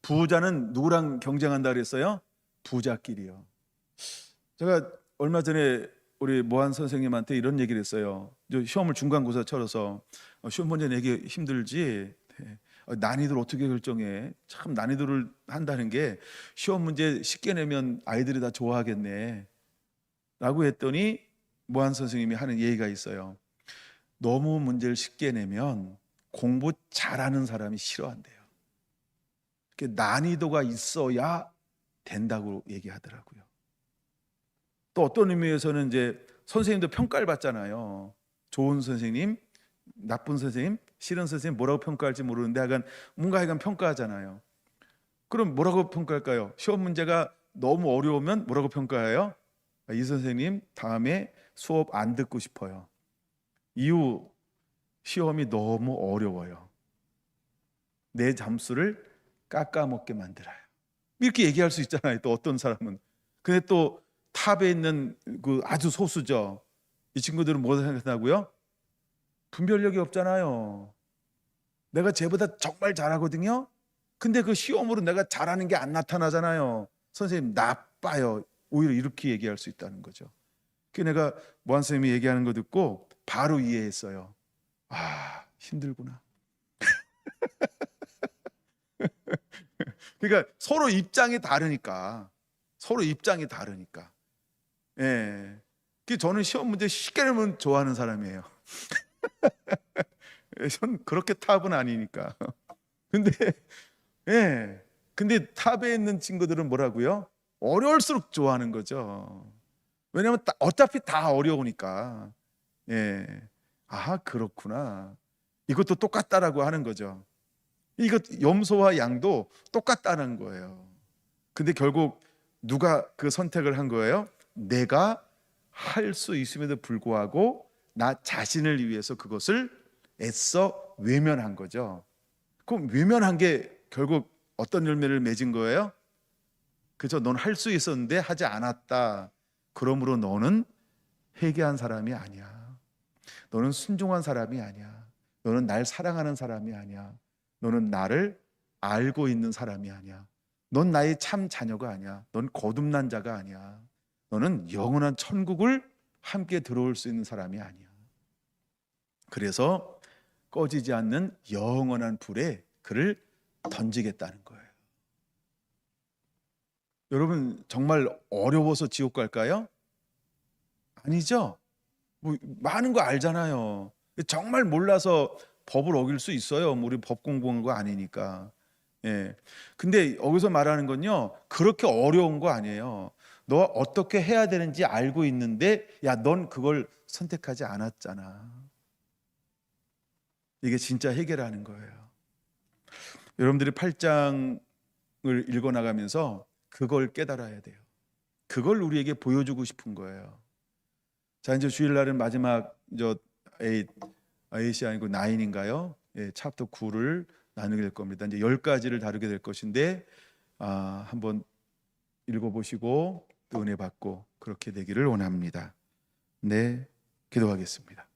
부자는 누구랑 경쟁한다 그랬어요? 부자끼리요. 제가 얼마 전에 우리 모한 선생님한테 이런 얘기를 했어요. 시험을 중간고사 쳐서 시험 문제 내기 힘들지 난이도를 어떻게 결정해? 참 난이도를 한다는 게 시험 문제 쉽게 내면 아이들이 다 좋아하겠네 라고 했더니 모한 선생님이 하는 얘기가 있어요. 너무 문제를 쉽게 내면 공부 잘하는 사람이 싫어한대요. 난이도가 있어야 된다고 얘기하더라고요. 또 어떤 의미에서는 이제 선생님도 평가를 받잖아요. 좋은 선생님, 나쁜 선생님, 싫은 선생님 뭐라고 평가할지 모르는데 하여간 평가하잖아요. 그럼 뭐라고 평가할까요? 시험 문제가 너무 어려우면 뭐라고 평가해요? 이 선생님 다음에 수업 안 듣고 싶어요. 이유 시험이 너무 어려워요. 내 점수를 깎아먹게 만들어요. 이렇게 얘기할 수 있잖아요. 또 어떤 사람은 근데 또 탑에 있는 그 아주 소수죠. 이 친구들은 뭐 생각하냐고요? 분별력이 없잖아요. 내가 쟤보다 정말 잘하거든요. 근데 그 시험으로 내가 잘하는 게 안 나타나잖아요. 선생님 나빠요. 오히려 이렇게 얘기할 수 있다는 거죠. 그 내가 모한 선생님이 얘기하는 거 듣고 바로 이해했어요. 아, 힘들구나. 그러니까 서로 입장이 다르니까. 서로 입장이 다르니까. 예. 저는 시험 문제 쉽게 내면 좋아하는 사람이에요. 전 그렇게 탑은 아니니까. 근데 예. 근데 탑에 있는 친구들은 뭐라고요? 어려울수록 좋아하는 거죠. 왜냐하면 어차피 다 어려우니까. 예. 아, 그렇구나. 이것도 똑같다라고 하는 거죠. 이것 염소와 양도 똑같다는 거예요. 근데 결국 누가 그 선택을 한 거예요? 내가 할 수 있음에도 불구하고 나 자신을 위해서 그것을 애써 외면한 거죠. 그럼 외면한 게 결국 어떤 열매를 맺은 거예요? 그죠? 넌 할 수 있었는데 하지 않았다. 그러므로 너는 회개한 사람이 아니야. 너는 순종한 사람이 아니야. 너는 날 사랑하는 사람이 아니야. 너는 나를 알고 있는 사람이 아니야. 넌 나의 참 자녀가 아니야. 넌 거듭난 자가 아니야. 너는 영원한 천국을 함께 들어올 수 있는 사람이 아니야. 그래서 꺼지지 않는 영원한 불에 그를 던지겠다는 거예요. 여러분 정말 어려워서 지옥 갈까요? 아니죠. 뭐 많은 거 알잖아요. 정말 몰라서 법을 어길 수 있어요. 우리 법 공부한 거 아니니까. 예. 근데 여기서 말하는 건요, 그렇게 어려운 거 아니에요. 너 어떻게 해야 되는지 알고 있는데, 야, 넌 그걸 선택하지 않았잖아. 이게 진짜 해결하는 거예요. 여러분들이 8장을 읽어 나가면서 그걸 깨달아야 돼요. 그걸 우리에게 보여주고 싶은 거예요. 자, 이제 주일날은 마지막 에잇이 아니고 9인가요? 예, 챕터 9를 나누게 될 겁니다. 이제 10가지를 다루게 될 것인데 한번 읽어보시고 또 은혜 받고 그렇게 되기를 원합니다. 네, 기도하겠습니다.